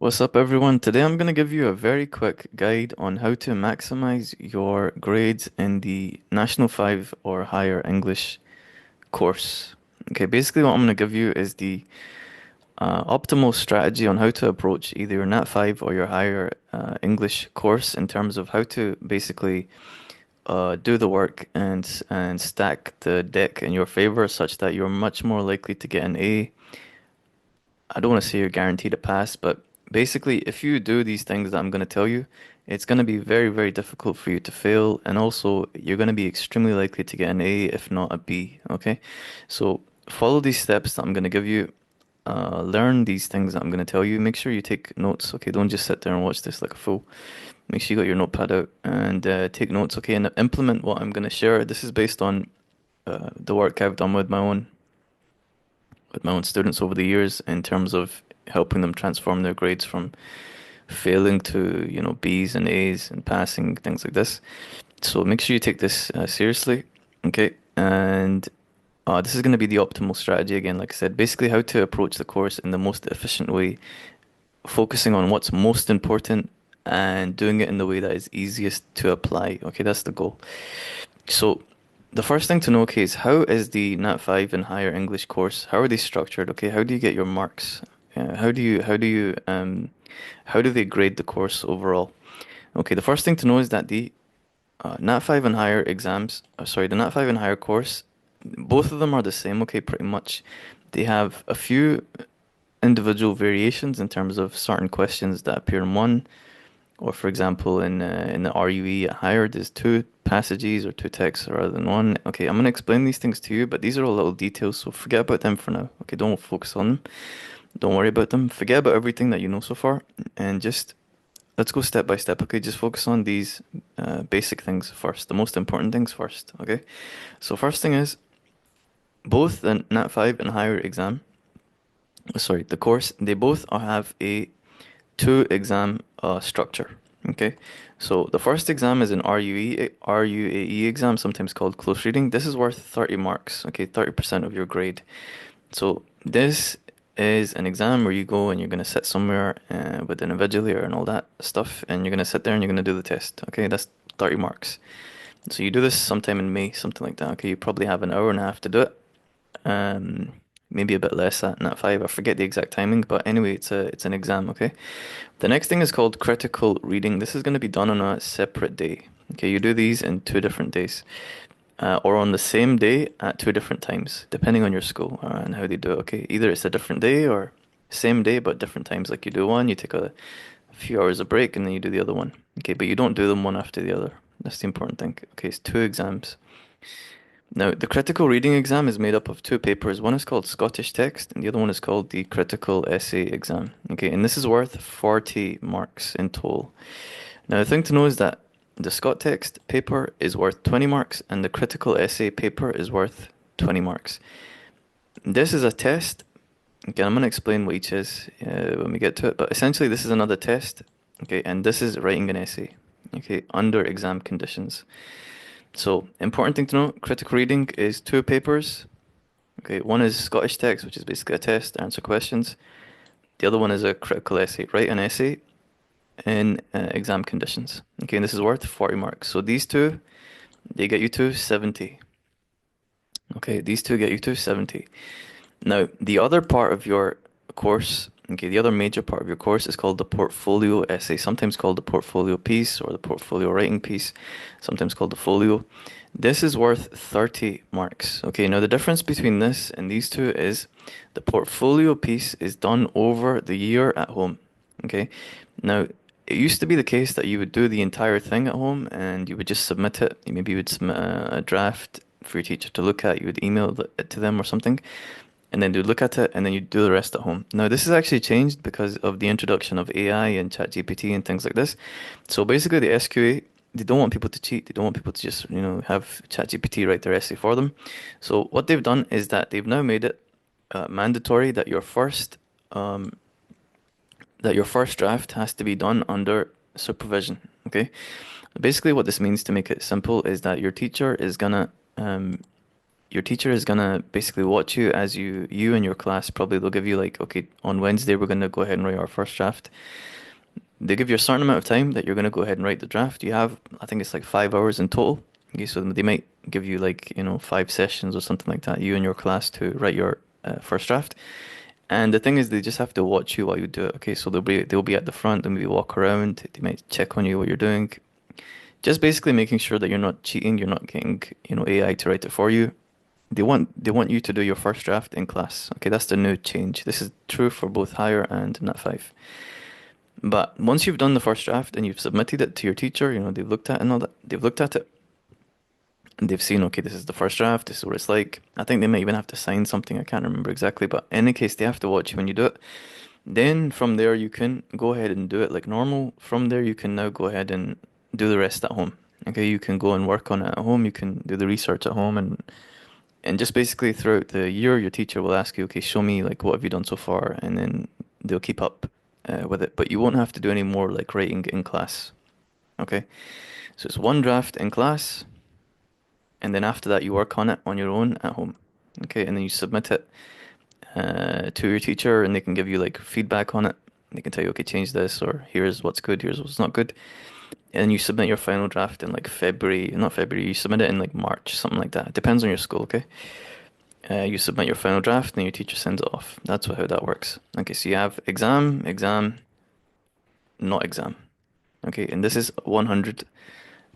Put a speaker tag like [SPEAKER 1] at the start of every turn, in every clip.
[SPEAKER 1] What's up, everyone? Today I'm going to give you a very quick guide on how to maximize your grades in the National 5 or higher English course. Okay, basically, what I'm going to give you is the optimal strategy on how to approach either your Nat 5 or your higher English course in terms of how to basically do the work and stack the deck in your favor such that you're much more likely to get an A. I don't want to say you're guaranteed a pass, but basically, if you do these things that I'm going to tell you, it's going to be very, very difficult for you to fail, and also you're going to be extremely likely to get an A, if not a B. Okay, so follow these steps that I'm going to give you. Learn these things that I'm going to tell you. Make sure you take notes. Okay, don't just sit there and watch this like a fool. Make sure you got your notepad out and take notes. Okay, and implement what I'm going to share. This is based on the work I've done with my own students over the years in terms of helping them transform their grades from failing to, B's and A's and passing, things like this. So make sure you take this seriously, okay? And this is going to be the optimal strategy again, like I said, basically how to approach the course in the most efficient way, focusing on what's most important and doing it in the way that is easiest to apply. Okay, that's the goal. So the first thing to know, okay, is how is the Nat 5 and higher English course, how are they structured? Okay, how do you get your marks? How do they grade the course overall? Okay, the first thing to know is that the Nat 5 and higher the Nat 5 and higher course, both of them are the same, okay, pretty much. They have a few individual variations in terms of certain questions that appear in one, or for example, in the RUE at higher, there's two passages or two texts rather than one. Okay, I'm gonna explain these things to you, but these are all little details, so forget about them for now. Okay, don't focus on them. Don't worry about them. Forget about everything that you know so far, and just let's go step by step. Okay, just focus on these basic things first, the most important things first. Okay, so first thing is both the Nat 5 and higher exam, sorry, the course, they both have a two exam structure. Okay, so the first exam is an RUAE exam, sometimes called close reading. This is worth 30 marks. Okay, 30% of your grade. So this is an exam where you go and you're gonna sit somewhere with an invigilator and all that stuff, and you're gonna sit there and you're gonna do the test. Okay, that's 30 marks. So you do this sometime in May, something like that. Okay, you probably have an hour and a half to do it. Um, Maybe a bit less than that, 5. I forget the exact timing, but anyway, it's an exam. Okay. The next thing is called critical reading. This is going to be done on a separate day. Okay, you do these in 2 different days, or on the same day at 2 different times, depending on your school and how they do it. Okay, either it's a different day or same day but different times. Like you do one, you take a few hours of break, and then you do the other one. Okay, but you don't do them one after the other. That's the important thing. Okay, it's two exams. Now, the critical reading exam is made up of two papers. One is called Scottish text, and the other one is called the critical essay exam. Okay, and this is worth 40 marks in total. Now, the thing to know is that the Scot text paper is worth 20 marks, and the critical essay paper is worth 20 marks. This is a test. Again, I'm going to explain what each is when we get to it, but essentially, this is another test. Okay, and this is writing an essay. Okay, under exam conditions. So, important thing to know, critical reading is two papers. Okay, one is Scottish text, which is basically a test, answer questions. The other one is a critical essay, write an essay in exam conditions. Okay, and this is worth 40 marks. So these two, they get you to 70. Okay, these two get you to 70. Now, the other part of your course, okay, the other major part of your course is called the portfolio essay, sometimes called the portfolio piece or the portfolio writing piece, sometimes called the folio. This is worth 30 marks. Okay, now the difference between this and these two is the portfolio piece is done over the year at home. Okay, now it used to be the case that you would do the entire thing at home and you would just submit it. Maybe you would submit a draft for your teacher to look at, you would email it to them or something, and then they'd look at it and then you'd do the rest at home. Now, this has actually changed because of the introduction of AI and ChatGPT and things like this. So basically, the SQA, they don't want people to cheat. They don't want people to just, have ChatGPT write their essay for them. So what they've done is that they've now made it mandatory that your first draft has to be done under supervision. Okay. Basically, what this means to make it simple is that your teacher is gonna your teacher is gonna basically watch you as you and your class probably they'll give you like, okay, on Wednesday we're gonna go ahead and write our first draft. They give you a certain amount of time that you're gonna go ahead and write the draft. You have, I think it's like 5 hours in total. Okay, so they might give you like, 5 sessions or something like that, you and your class to write your first draft. And the thing is, they just have to watch you while you do it. Okay, so they'll be at the front, they'll maybe walk around, they might check on you what you're doing. Just basically making sure that you're not cheating, you're not getting, AI to write it for you. They want you to do your first draft in class. Okay, that's the new change. This is true for both higher and Nat 5. But once you've done the first draft and you've submitted it to your teacher, they've looked at it and all that, they've looked at it and they've seen, okay, this is the first draft, this is what it's like. I think they might even have to sign something, I can't remember exactly, but in any case, they have to watch you when you do it. Then from there, you can go ahead and do it like normal. From there, you can now go ahead and do the rest at home. Okay, you can go and work on it at home. You can do the research at home, and just basically throughout the year, your teacher will ask you, okay, show me like what have you done so far, and then they'll keep up with it. But you won't have to do any more like writing in class. Okay, so it's one draft in class, and then after that, you work on it on your own at home. Okay, and then you submit it to your teacher, and they can give you like feedback on it. They can tell you, okay, change this, or here's what's good, here's what's not good. And you submit your final draft in like February, not February, you submit it in like March, something like that. It depends on your school, okay? You submit your final draft, and your teacher sends it off. That's how that works. Okay, so you have exam, exam, not exam. Okay, and this is 100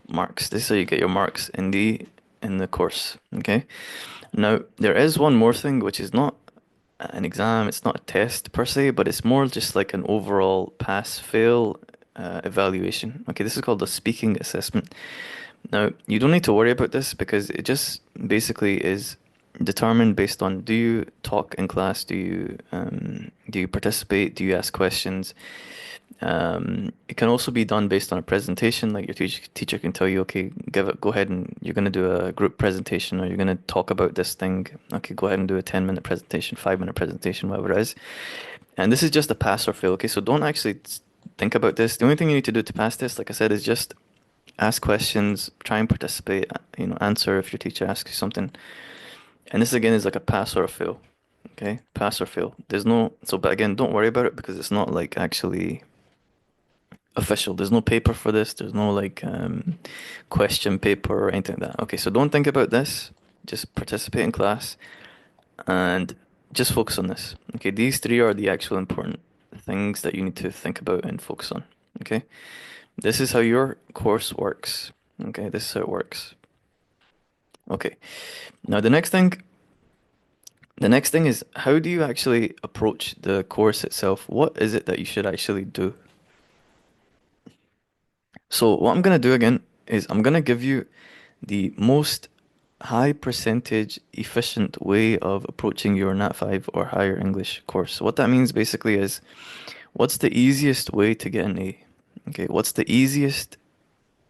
[SPEAKER 1] marks. This is how you get your marks in the course. Okay. Now there is one more thing, which is not an exam. It's not a test per se, but it's more just like an overall pass fail evaluation. Okay, this is called the speaking assessment. Now, you don't need to worry about this because it just basically is determined based on, do you talk in class? Do you participate? Do you ask questions? It can also be done based on a presentation. Like your teacher can tell you, okay, go ahead and you're going to do a group presentation, or you're going to talk about this thing. Okay, go ahead and do a 10-minute presentation, 5-minute presentation, whatever it is. And this is just a pass or fail. Okay, so don't actually think about this. The only thing you need to do to pass this, like I said, is just ask questions, try and participate, answer if your teacher asks you something. And this again is like a pass or a fail. Okay, pass or fail. There's no, so, but again, don't worry about it because it's not like actually official. There's no paper for this. There's no like question paper or anything like that. Okay, so don't think about this. Just participate in class and just focus on this. Okay, these three are the actual important things that you need to think about and focus on. Okay, this is how your course works. Okay, this is how it works. Okay, now the next thing is, how do you actually approach the course itself? What is it that you should actually do? So what I'm gonna do again is I'm gonna give you the most high percentage efficient way of approaching your Nat 5 or higher English course. So what that means basically is, what's the easiest way to get an A? Okay, what's the easiest,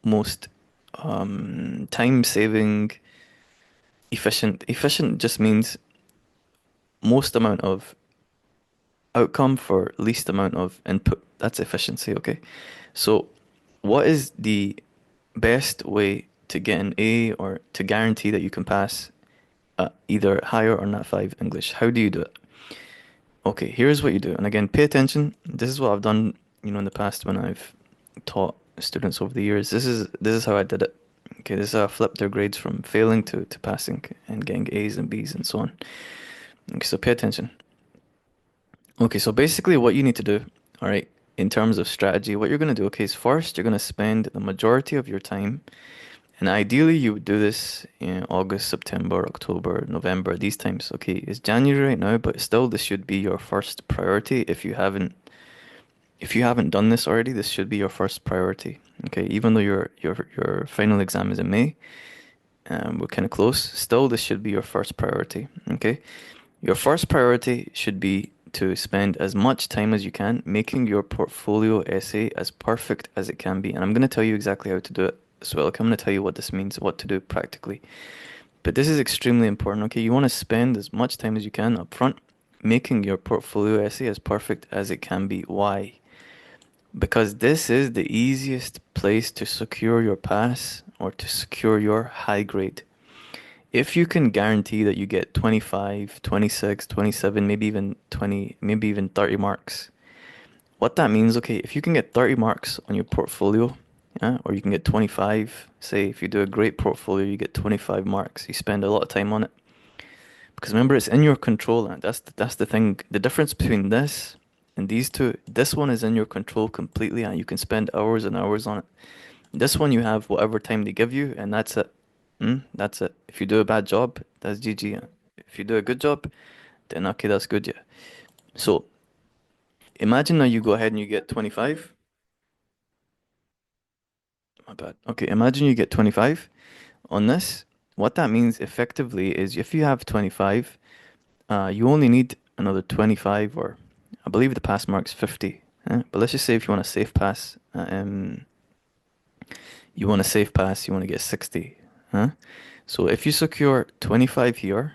[SPEAKER 1] most time saving, efficient? Efficient just means most amount of outcome for least amount of input. That's efficiency, okay? So what is the best way to get an A or to guarantee that you can pass either higher or Nat 5 English? How do you do it? Okay, here's what you do. And again, pay attention. This is what I've done, in the past when I've taught students over the years. This is how I did it. Okay, this is how I flipped their grades from failing to passing and getting A's and B's and so on. Okay, so pay attention. Okay, so basically what you need to do, all right, in terms of strategy, what you're going to do, okay, is first you're going to spend the majority of your time, and ideally you would do this in August, September, October, November, these times. Okay, it's January right now, but still this should be your first priority. If you haven't done this already, this should be your first priority. Okay, even though your final exam is in May, we're kind of close. Still, this should be your first priority. Okay, your first priority should be to spend as much time as you can making your portfolio essay as perfect as it can be. And I'm going to tell you exactly how to do it as well. Like, I'm going to tell you what this means, what to do practically. But this is extremely important, okay? You want to spend as much time as you can up front making your portfolio essay as perfect as it can be. Why? Because this is the easiest place to secure your pass or to secure your high grade. if you can guarantee that you get 25, 26, 27, maybe even 20, maybe even 30 marks, what that means, okay, if you can get 30 marks on your portfolio, yeah, or you can get 25, say if you do a great portfolio, you get 25 marks, you spend a lot of time on it. Because remember, it's in your control, and that's the thing. The difference between this and these two, this one is in your control completely, and you can spend hours and hours on it. This one, you have whatever time they give you, and that's it. That's it. If you do a bad job, that's GG. Yeah. If you do a good job, then okay, that's good, yeah. So imagine now you go ahead and you get 25. My bad. Okay, imagine you get 25 on this. What that means effectively is if you have 25, you only need another 25, or I believe the pass mark's 50. But let's just say if you want a safe pass, you want a safe pass, you want to get 60. Huh? So if you secure 25 here,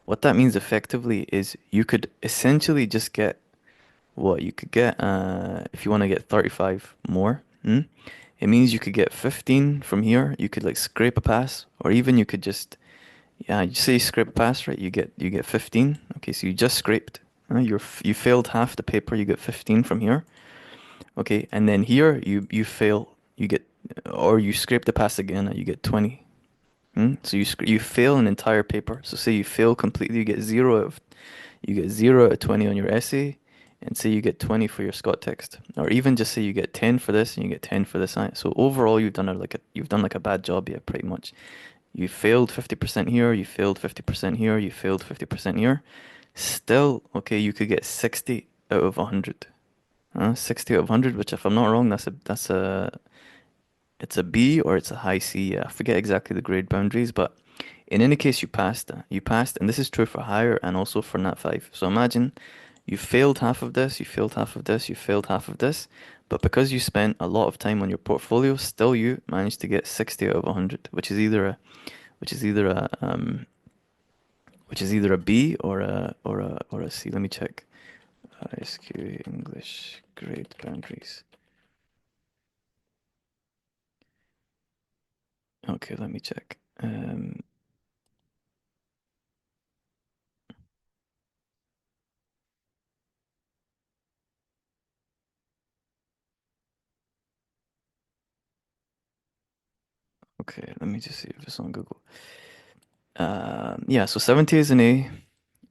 [SPEAKER 1] what that means effectively is you could essentially just get what you could get if you want to get 35 more. It means you could get 15 from here. You could like scrape a pass, or even you could just yeah, you say you scrape a pass, right? You get 15. Okay, so you just scraped. You failed half the paper. You get 15 from here. Okay, and then here you fail. You get or you scrape the pass again. And you get 20. So you fail an entire paper. So say you fail completely, you get 0 out of 20 on your essay, and say you get 20 for your Scott text, or even just say you get 10 for this and you get 10 for this. So overall, you've done like a bad job, yeah, pretty much. You failed 50% here, you failed 50% here, you failed 50% here. Still, okay, you could get 60 out of 100. 60 out of 100, which if I'm not wrong, it's a B or it's a high C. I forget exactly the grade boundaries, but in any case, you passed. You passed, and this is true for higher and also for Nat 5. So imagine you failed half of this, you failed half of this, you failed half of this, but because you spent a lot of time on your portfolio, still you managed to get 60 out of 100, which is either a which is either a B or a C. Let me check. SQA English grade boundaries. Okay, let me check. Okay, let me just see if it's on Google. Yeah, so 70 is an A,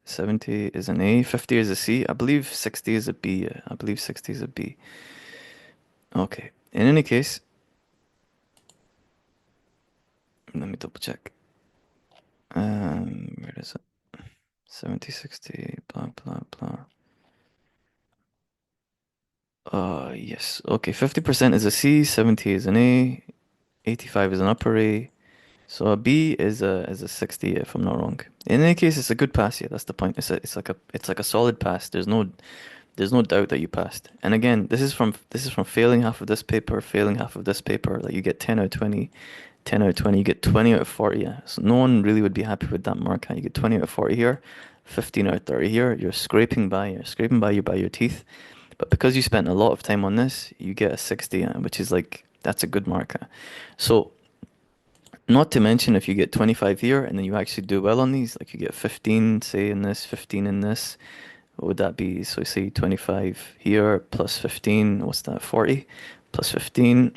[SPEAKER 1] 70 is an A, 50 is a C. I believe 60 is a B. I believe 60 is a B. Okay. In any case, let me double check. Where is it? 70, 60, blah, blah, blah. Yes. Okay, 50% is a C, 70 is an A, 85 is an upper A. So a B is a 60 if I'm not wrong. In any case, it's a good pass. Yeah, that's the point. It's like a solid pass. There's no doubt that you passed. And again, this is from failing half of this paper, failing half of this paper. Like you get 10 out of 20, 10 out of 20. You get 20 out of 40. Yeah. So no one really would be happy with that mark. Huh? You get 20 out of 40 here, 15 out of 30 here. You're scraping by your teeth. But because you spent a lot of time on this, you get a 60, which is like that's a good mark. Huh? So not to mention if you get 25 here and then you actually do well on these, like you get 15, say in this, 15 in this, what would that be? So say 25 here plus 15, what's that? 40 plus 15,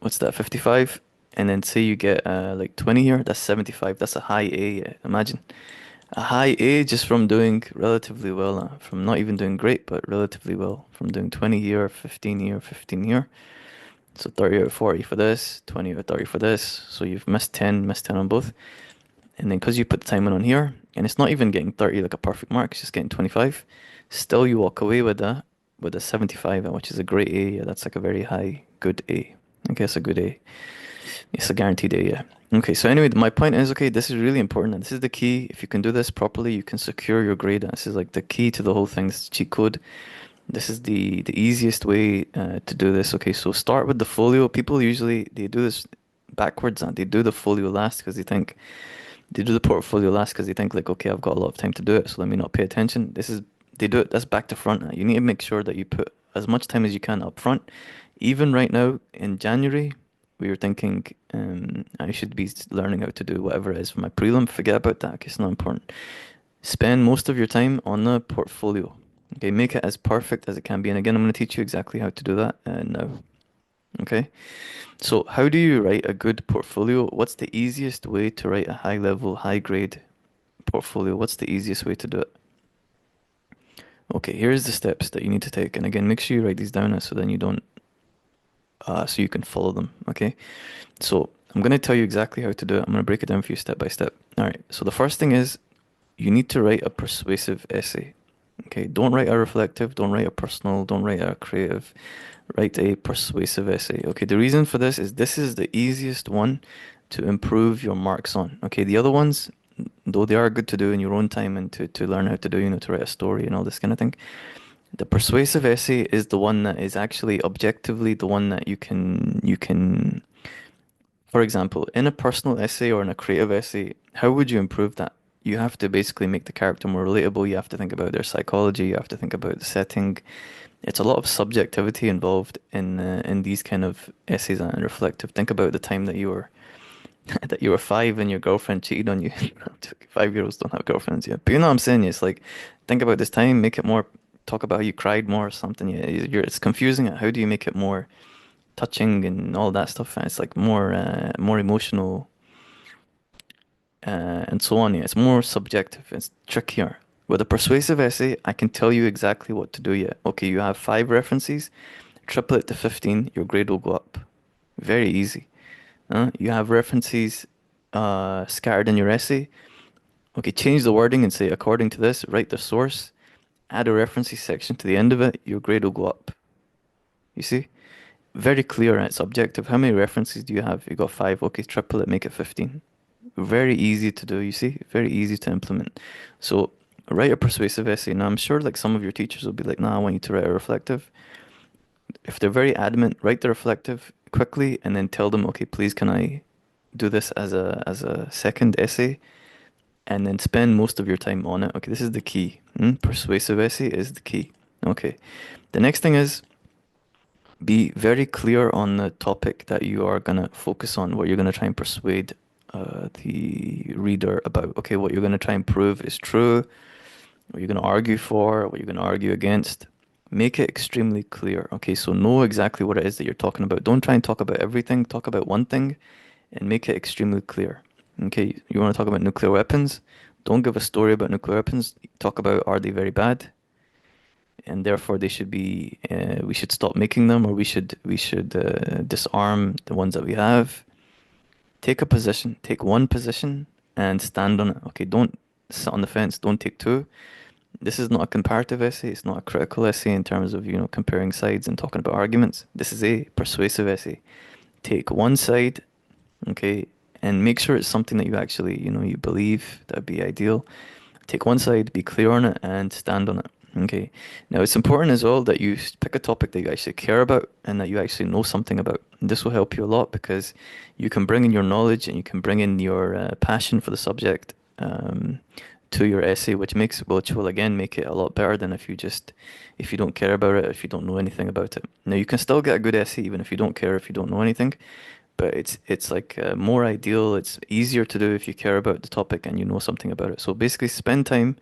[SPEAKER 1] what's that? 55. And then say you get like 20 here, that's 75. That's a high A. Imagine a high A just from doing relatively well, from not even doing great, but relatively well, from doing 20 here, 15 here, 15 here. So 30 out of 40 for this, 20 out of 30 for this. So you've missed 10 on both. And then because you put the time in on here, and it's not even getting 30 like a perfect mark, it's just getting 25, still you walk away with a 75, which is a great A. Yeah, that's like a very high, good A. I guess a good A. It's a guaranteed A, yeah. Okay, so anyway, my point is, okay, this is really important, and this is the key. If you can do this properly, you can secure your grade. This is like the key to the whole thing. This is cheat code. This is the easiest way to do this. Okay, so start with the folio. People usually they do this backwards, and they do the folio last because they do the portfolio last because they think like, okay, I've got a lot of time to do it, so let me not pay attention. They do it. That's back to front. You need to make sure that you put as much time as you can up front. Even right now in January, where you're thinking, I should be learning how to do whatever it is for my prelim, forget about that. Okay, it's not important. Spend most of your time on the portfolio. Okay, make it as perfect as it can be. And again, I'm going to teach you exactly how to do that now. Okay, so how do you write a good portfolio? What's the easiest way to write a high level, high grade portfolio? What's the easiest way to do it? Okay, here's the steps that you need to take. And again, make sure you write these down so then you don't, so you can follow them. Okay, so I'm going to tell you exactly how to do it. I'm going to break it down for you step by step. All right, so the first thing is you need to write a persuasive essay. Okay, don't write a reflective, don't write a personal, don't write a creative, write a persuasive essay. Okay, the reason for this is the easiest one to improve your marks on. Okay, the other ones, though they are good to do in your own time and to learn how to do, to write a story and all this kind of thing. The persuasive essay is the one that is actually objectively the one that you can, for example, in a personal essay or in a creative essay, how would you improve that? You have to basically make the character more relatable. You have to think about their psychology. You have to think about the setting. It's a lot of subjectivity involved in these kind of essays and reflective. Think about the time that you were that you were five and your girlfriend cheated on you. 5-year-olds don't have girlfriends yet, but you know what I'm saying. It's like think about this time, make it more. Talk about how you cried more or something. Yeah, it's confusing. How do you make it more touching and all that stuff? And it's like more emotional and so on. Yeah, it's more subjective. It's trickier. With a persuasive essay, I can tell you exactly what to do. Yeah, okay, you have 5 references, triple it to 15, your grade will go up. Very easy. You have references scattered in your essay. Okay, change the wording and say, according to this, write the source, add a references section to the end of it, your grade will go up. You see? Very clear and it's objective. How many references do you have? You got 5. Okay, triple it, make it 15. Very easy to do, you see? Very easy to implement. So write a persuasive essay. Now I'm sure like some of your teachers will be like, nah, I want you to write a reflective. If they're very adamant, write the reflective quickly and then tell them, okay, please can I do this as a second essay and then spend most of your time on it. Okay, this is the key. Persuasive essay is the key. Okay. The next thing is be very clear on the topic that you are gonna focus on, what you're gonna try and persuade the reader about. Okay, what you're gonna try and prove is true, what you're gonna argue for, what you're gonna argue against. Make it extremely clear. Okay, so know exactly what it is that you're talking about. Don't try and talk about everything. Talk about one thing and make it extremely clear. Okay, you want to talk about nuclear weapons? Don't give a story about nuclear weapons. Talk about are they very bad? And therefore they should be we should stop making them or we should disarm the ones that we have. Take a position, take one position and stand on it. Okay, don't sit on the fence, don't take two. This is not a comparative essay, it's not a critical essay in terms of comparing sides and talking about arguments. This is a persuasive essay. Take one side, okay, and make sure it's something that you actually you believe. That'd be ideal. Take one side, be clear on it, and stand on it. Okay. Now, it's important as well that you pick a topic that you actually care about and that you actually know something about. This will help you a lot because you can bring in your knowledge and you can bring in your passion for the subject to your essay, which will again make it a lot better than if you don't care about it, if you don't know anything about it. Now, you can still get a good essay even if you don't care, if you don't know anything, but it's like more ideal. It's easier to do if you care about the topic and you know something about it. So basically, spend time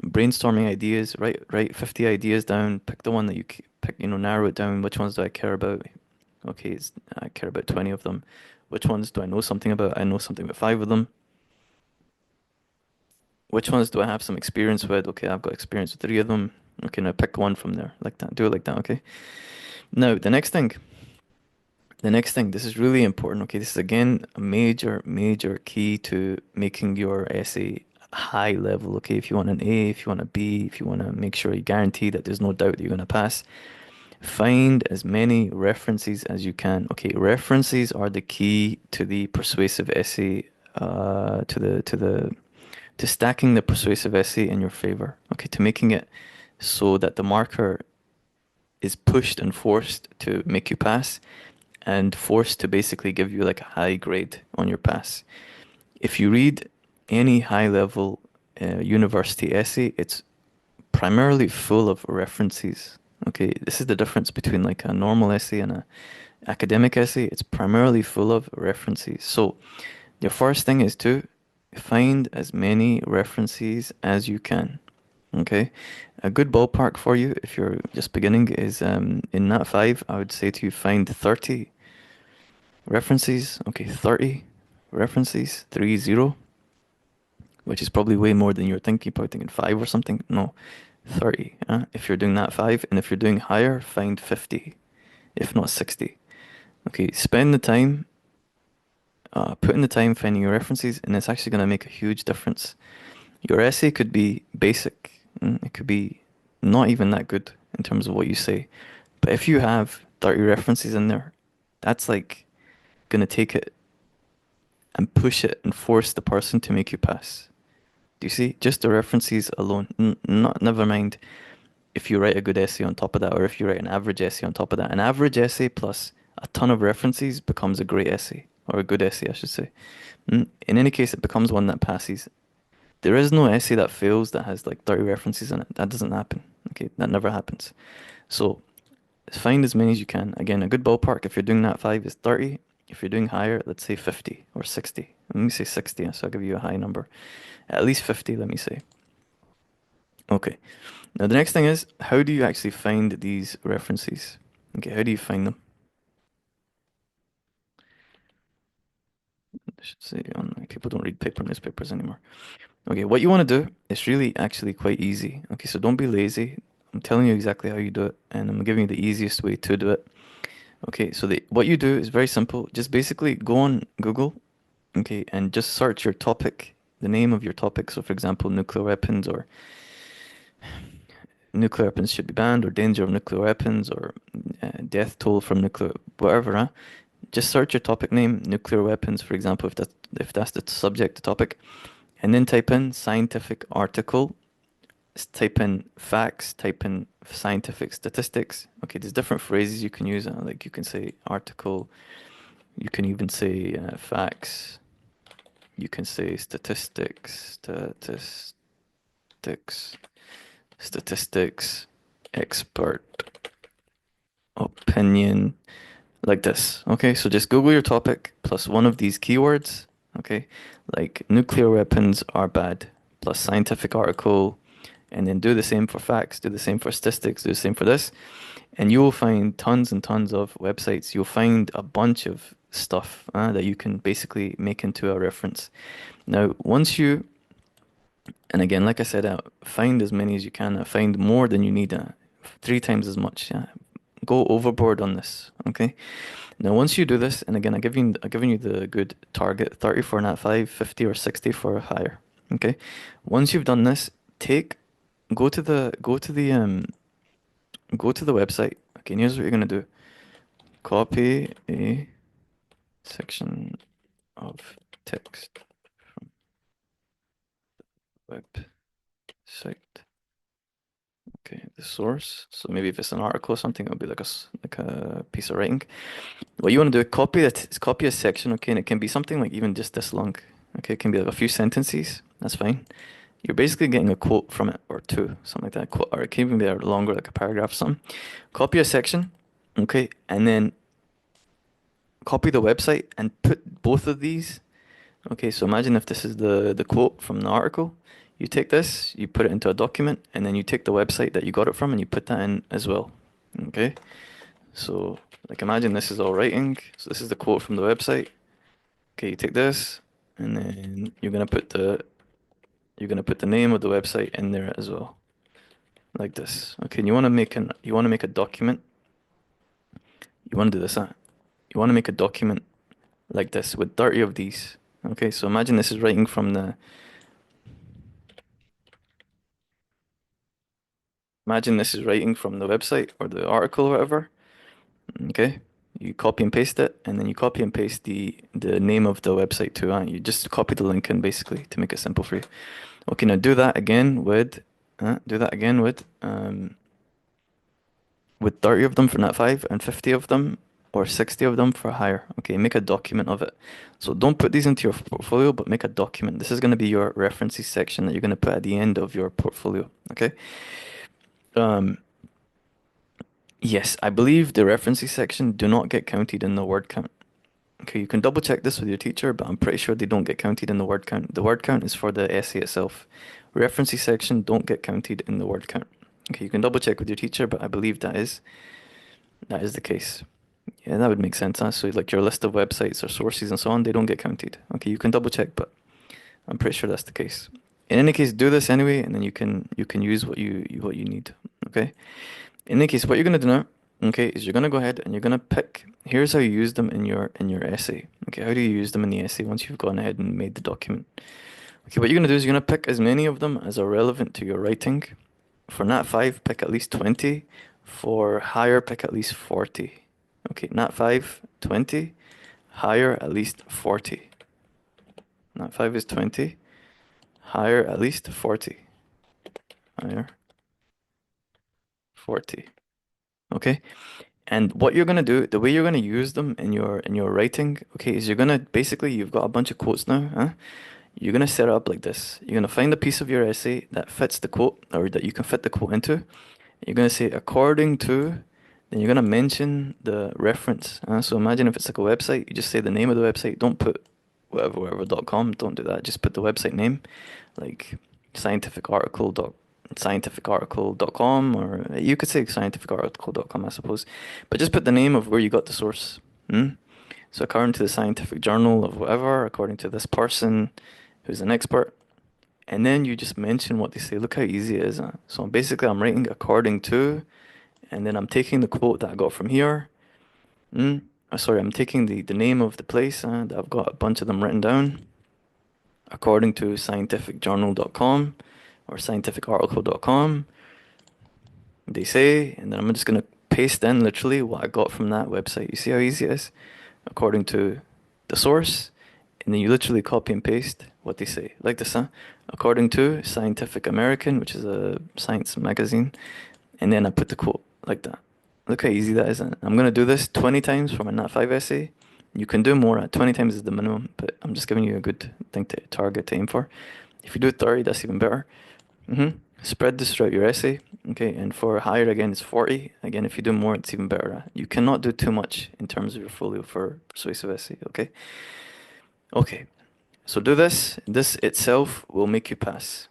[SPEAKER 1] brainstorming ideas. Write 50 ideas down. Pick the one that pick. Narrow it down. Which ones do I care about? Okay, I care about 20 of them. Which ones do I know something about? I know something about 5 of them. Which ones do I have some experience with? Okay, I've got experience with 3 of them. Okay, now pick one from there, like that. Do it like that. Okay. Now the next thing, this is really important. Okay, this is again a major, major key to making your essay high level. Okay, if you want an A, if you want a B, if you want to make sure you guarantee that there's no doubt that you're going to pass, find as many references as you can. Okay, references are the key to the persuasive essay, to stacking the persuasive essay in your favor. Okay, to making it so that the marker is pushed and forced to make you pass and forced to basically give you like a high grade on your pass. If you read any high level university essay, it's primarily full of references. Okay, this is the difference between like a normal essay and a academic essay. It's primarily full of references. So your first thing is to find as many references as you can. Okay, a good ballpark for you if you're just beginning is in Nat 5, I would say to you find 30 references. Okay, 30 references, 30, which is probably way more than you're thinking. Probably thinking 5 or something. No, 30. If you're doing Nat 5, and if you're doing higher, find 50, if not 60. Okay, spend the time, put in the time finding your references, and it's actually going to make a huge difference. Your essay could be basic. It could be not even that good in terms of what you say. But if you have 30 references in there, that's like gonna take it and push it and force the person to make you pass. Do you see? Just the references alone. Not never mind if you write a good essay on top of that, or if you write an average essay on top of that. An average essay plus a ton of references becomes a great essay, or a good essay, I should say. In any case, it becomes one that passes. There is no essay that fails that has like 30 references in it. That doesn't happen. Okay, that never happens. So find as many as you can. Again, a good ballpark if you're doing that 5 is 30. If you're doing higher, let's say 50 or 60. Let me say 60, so I'll give you a high number. At least 50, let me say. Okay. Now the next thing is, how do you actually find these references? Okay, how do you find them? I should say online. People don't read paper newspapers anymore. Okay, what you want to do is really actually quite easy. Okay, so don't be lazy. I'm telling you exactly how you do it, and I'm giving you the easiest way to do it. Okay, so what you do is very simple. Just basically go on Google, okay, and just search your topic, the name of your topic. So, for example, nuclear weapons, or nuclear weapons should be banned, or danger of nuclear weapons, or death toll from nuclear, whatever. Just search your topic name, nuclear weapons, for example, if that's the subject, the topic, and then type in scientific article. Type in facts, type in scientific statistics. Okay, there's different phrases you can use. Like you can say article, you can even say facts, you can say statistics, expert opinion, like this. Okay, so just Google your topic plus one of these keywords. Okay, like nuclear weapons are bad, plus scientific article, and then do the same for facts, do the same for statistics, do the same for this, and you will find tons and tons of websites. You'll find a bunch of stuff that you can basically make into a reference. Now, and again, like I said, find as many as you can, find more than you need, 3 times as much. Go overboard on this, okay? Now, once you do this, and again, I've given you the good target, 30 for Nat 5, 50 or 60 for higher, okay? Once you've done this, take, go to the, go to the, go to the website. Okay, and here's what you're gonna do. Copy a section of text from website. Okay, the source. So maybe if it's an article or something, it'll be like like a piece of writing. What you want to do, copy a section, okay, and it can be something like even just this long. Okay, it can be like a few sentences. That's fine. You're basically getting a quote from it or two, something like that. Or it can even be longer, like a paragraph or something. Copy a section, okay, and then copy the website and put both of these. Okay, so imagine if this is the quote from the article. You take this, you put it into a document, and then you take the website that you got it from and you put that in as well. Okay, so like imagine this is all writing. So this is the quote from the website. Okay, you take this, and then you're gonna put the name of the website in there as well, like this. Okay, and you want to make a document. You want to do this, huh? You want to make a document like this with 30 of these. Okay, so imagine this is writing from the Imagine this is writing from the website or the article or whatever. Okay. You copy and paste it, and then you copy and paste the name of the website too. You just copy the link in basically to make it simple for you. Okay, now do that again with 30 of them for Nat 5 and 50 of them or 60 of them for higher. Okay, make a document of it. So don't put these into your portfolio, but make a document. This is going to be your references section that you're going to put at the end of your portfolio. Okay. Um, Yes, I believe the references section do not get counted in the word count. Okay, you can double check this with your teacher, but I'm pretty sure they don't get counted in the word count. The word count is for the essay itself. References section don't get counted in the word count. Okay, you can double check with your teacher, but I believe that is the case. Yeah, that would make sense. Huh? So like your list of websites or sources and so on, they don't get counted. Okay, you can double check, but I'm pretty sure that's the case. In any case, do this anyway, and then you can use what you need. Okay. In any case, what you're gonna do now, okay, is you're gonna go ahead and you're gonna pick. Here's how you use them in your essay. Okay, how do you use them in the essay once you've gone ahead and made the document? Okay, what you're gonna do is you're gonna pick as many of them as are relevant to your writing. For Nat 5, pick at least 20. For higher, pick at least 40. Okay, Nat 5, 20. Higher, at least 40. Nat 5 is 20. Higher, at least 40. Higher, 40. Okay. And what you're gonna do, the way you're gonna use them in your writing, okay, is you're gonna basically you've got a bunch of quotes now, huh? You're gonna set it up like this. You're gonna find a piece of your essay that fits the quote or that you can fit the quote into. You're gonna say according to, then you're gonna mention the reference. So imagine if it's like a website, you just say the name of the website. Don't put whatever.com. Don't do that. Just put the website name, like scientificarticle.com, or you could say scientificarticle.com, I suppose. But just put the name of where you got the source. Hmm? So according to the scientific journal of whatever, according to this person who's an expert, and then you just mention what they say. Look how easy it is. So basically, I'm writing according to, and then I'm taking the quote that I got from here. Sorry, I'm taking the name of the place that I've got a bunch of them written down according to scientificjournal.com or scientificarticle.com. They say, and then I'm just gonna paste in literally what I got from that website. You see how easy it is? According to the source, and then you literally copy and paste what they say. Like this, huh? According to Scientific American, which is a science magazine, and then I put the quote like that. Look how easy that is. I'm gonna do this 20 times for my Nat 5 essay. You can do more. 20 times is the minimum, but I'm just giving you a good thing to target to aim for. If you do 30, that's even better. Spread this throughout your essay. Okay, and for higher again, it's 40. Again, if you do more, it's even better. You cannot do too much in terms of your folio for persuasive essay. Okay. Okay. So do this. This itself will make you pass.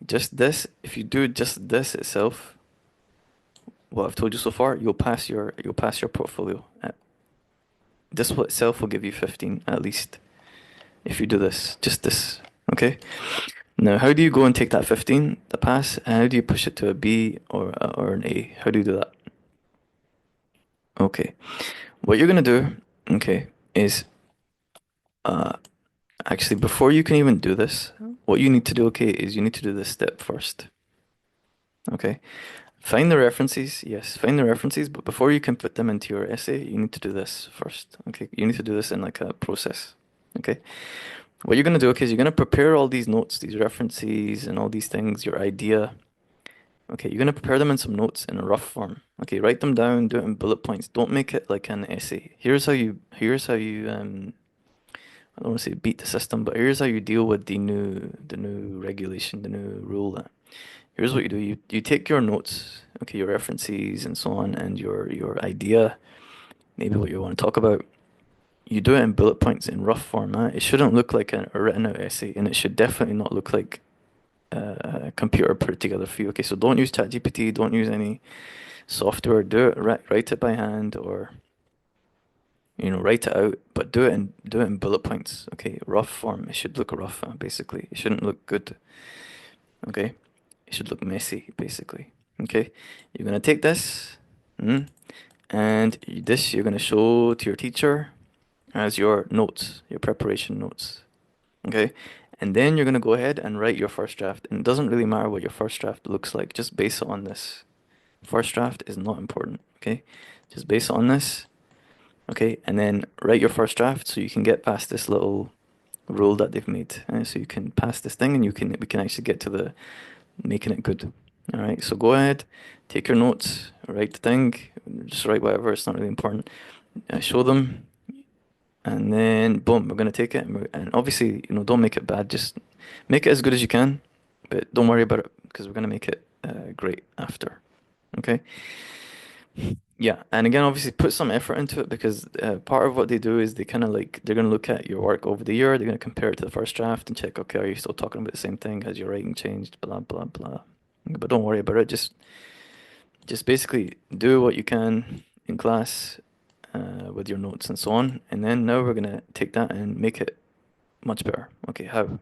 [SPEAKER 1] Just this. If you do just this itself, what I've told you so far, you'll pass your portfolio. This will itself will give you 15 at least if you do this. Just this. Okay. Now, how do you go and take that 15, the pass, and how do you push it to a B or an A? How do you do that? Okay. What you're gonna do, okay, is actually before you can even do this, what you need to do, okay, is you need to do this step first. Okay. Find the references, yes, find the references, but before you can put them into your essay, you need to do this first. Okay. You need to do this in like a process. Okay. What you're gonna do, okay, is you're gonna prepare all these notes, these references, and all these things, your idea. Okay, you're gonna prepare them in some notes in a rough form. Okay, write them down, do it in bullet points. Don't make it like an essay. Here's how you I don't want to say beat the system, but here's how you deal with the new regulation, the new rule. Here's what you do. You take your notes, okay, your references and so on, and your idea, maybe what you want to talk about. You do it in bullet points in rough format. It shouldn't look like a written out essay, and it should definitely not look like a computer put it together for you. Okay, so don't use ChatGPT, don't use any software. Do it, write it by hand, or write it out, but do it in bullet points. Okay, rough form. It should look rough, basically. It shouldn't look good. Okay, it should look messy, basically. Okay, you're gonna take this, and this you're gonna show to your teacher as your notes, your preparation notes. Okay, and then you're gonna go ahead and write your first draft. And it doesn't really matter what your first draft looks like. Just base it on this. First draft is not important. Okay, just base it on this. Okay, and then write your first draft so you can get past this little rule that they've made. So you can pass this thing and we can actually get to the making it good. All right, so go ahead, take your notes, write the thing, just write whatever, it's not really important. Show them, and then boom, we're gonna take it, and obviously, don't make it bad, just make it as good as you can, but don't worry about it because we're gonna make it great after. Okay? Yeah, and again, obviously put some effort into it because part of what they do is they kind of like they're going to look at your work over the year. They're going to compare it to the first draft and check, okay, are you still talking about the same thing? Has your writing changed? Blah blah blah. But don't worry about it. Just basically do what you can in class with your notes and so on, and then now we're going to take that and make it much better. Okay, how?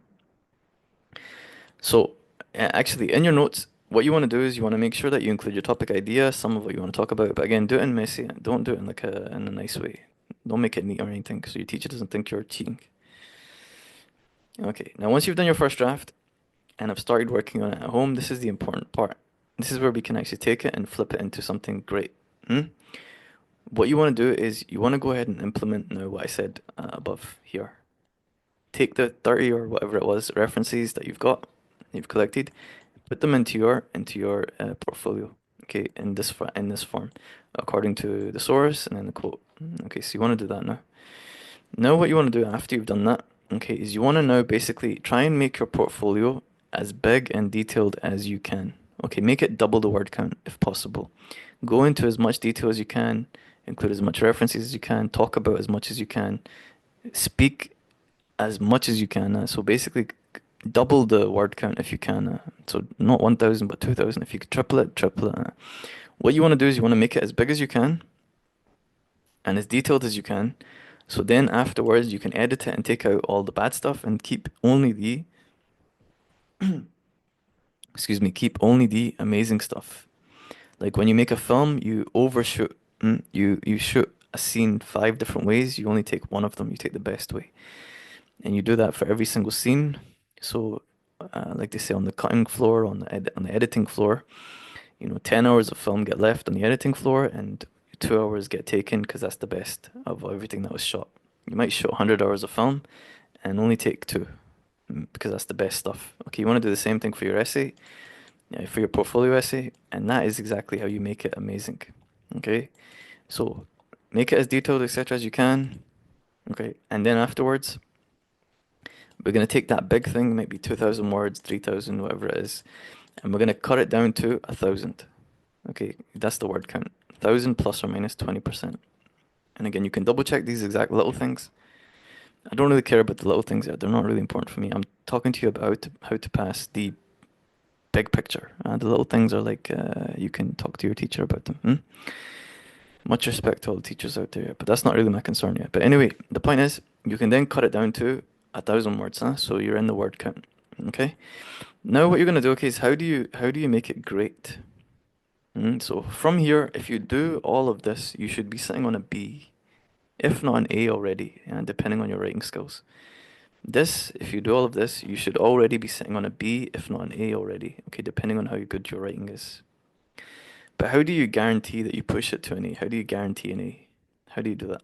[SPEAKER 1] So, actually, in your notes, what you want to do is you want to make sure that you include your topic idea, some of what you want to talk about. But again, do it in messy. Don't do it in like in a nice way. Don't make it neat or anything, so your teacher doesn't think you're cheating. Okay. Now, once you've done your first draft and have started working on it at home, this is the important part. This is where we can actually take it and flip it into something great. Hmm? What you want to do is you want to go ahead and implement now what I said above here. Take the 30 or whatever it was references that you've collected, put them into your portfolio. Okay, in this form, according to the source and then the quote. Okay, so you want to do that now. Now, what you want to do after you've done that, okay, is you want to now basically try and make your portfolio as big and detailed as you can. Okay, make it double the word count if possible. Go into as much detail as you can, include as much references as you can, talk about as much as you can, speak as much as you can. So basically, double the word count if you can. So not 1,000, but 2,000. If you could triple it, triple it. What you want to do is you want to make it as big as you can and as detailed as you can. So then afterwards, you can edit it and take out all the bad stuff and keep only the, excuse me, keep only the amazing stuff. Like when you make a film, you overshoot. You shoot a scene 5 different ways. You only take one of them. You take the best way. And you do that for every single scene. So, like they say on the cutting floor, on the editing floor, 10 hours of film get left on the editing floor, and 2 hours get taken because that's the best of everything that was shot. You might shoot 100 hours of film and only take two because that's the best stuff. Okay, you want to do the same thing for your essay, for your portfolio essay, and that is exactly how you make it amazing. Okay, so make it as detailed, etc., as you can. Okay, and then afterwards, we're going to take that big thing, maybe 2,000 words, 3,000, whatever it is, and we're going to cut it down to 1,000. Okay, that's the word count. 1,000 plus or minus 20%. And again, you can double check these exact little things. I don't really care about the little things yet. They're not really important for me. I'm talking to you about how to pass the big picture. The little things are like you can talk to your teacher about them. Hmm? Much respect to all the teachers out there, but that's not really my concern yet. But anyway, the point is, you can then cut it down to 1,000 words, huh? So you're in the word count. Okay. Now what you're gonna do, okay, is how do you make it great? So from here, if you do all of this, you should be sitting on a B, if not an A already, depending on your writing skills. If you do all of this, you should already be sitting on a B, if not an A already, okay, depending on how good your writing is. But how do you guarantee that you push it to an A? How do you guarantee an A? How do you do that?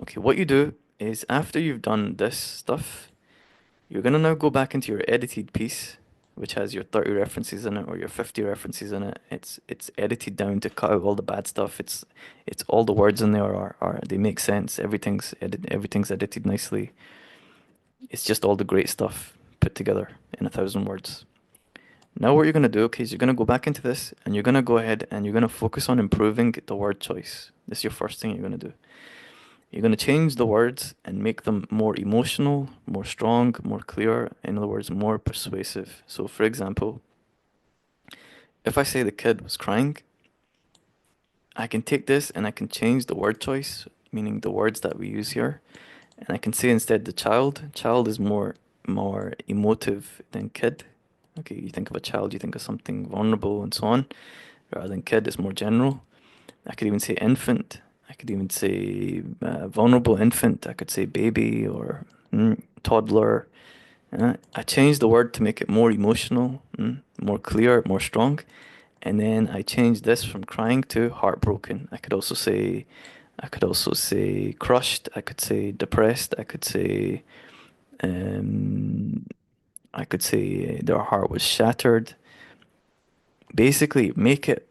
[SPEAKER 1] Okay, what you do is after you've done this stuff, you're gonna now go back into your edited piece, which has your 30 references in it or your 50 references in it. It's edited down to cut out all the bad stuff. It's all the words in there are they make sense. Everything's edited nicely. It's just all the great stuff put together in 1,000 words. Now what you're gonna do, okay, is you're gonna go back into this and you're gonna go ahead and you're gonna focus on improving the word choice. This is your first thing you're gonna do. You're going to change the words and make them more emotional, more strong, more clear, in other words, more persuasive. So, for example, if I say the kid was crying, I can take this and I can change the word choice, meaning the words that we use here, and I can say instead the child. Child is more emotive than kid. Okay, you think of a child, you think of something vulnerable and so on, rather than kid, it's more general. I could even say infant. I could even say vulnerable infant. I could say baby or toddler. I changed the word to make it more emotional, more clear, more strong. And then I changed this from crying to heartbroken. I could also say crushed. I could say depressed. Um, I could say their heart was shattered. Basically, make it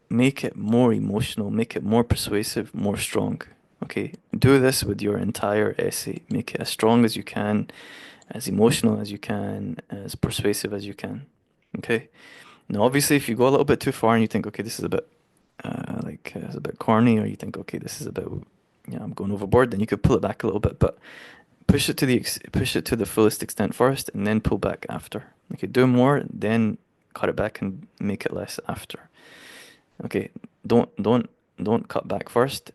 [SPEAKER 1] more emotional, make it more persuasive, more strong. Okay, do this with your entire essay. Make it as strong as you can, as emotional as you can, as persuasive as you can. Okay. Now, obviously, if you go a little bit too far and you think, okay, this is a bit it's a bit corny, or you think, okay, this is about, I'm going overboard, then you could pull it back a little bit, but push it to the fullest extent first, and then pull back after. Okay, do more, then cut it back and make it less after. Okay, don't don't don't cut back first,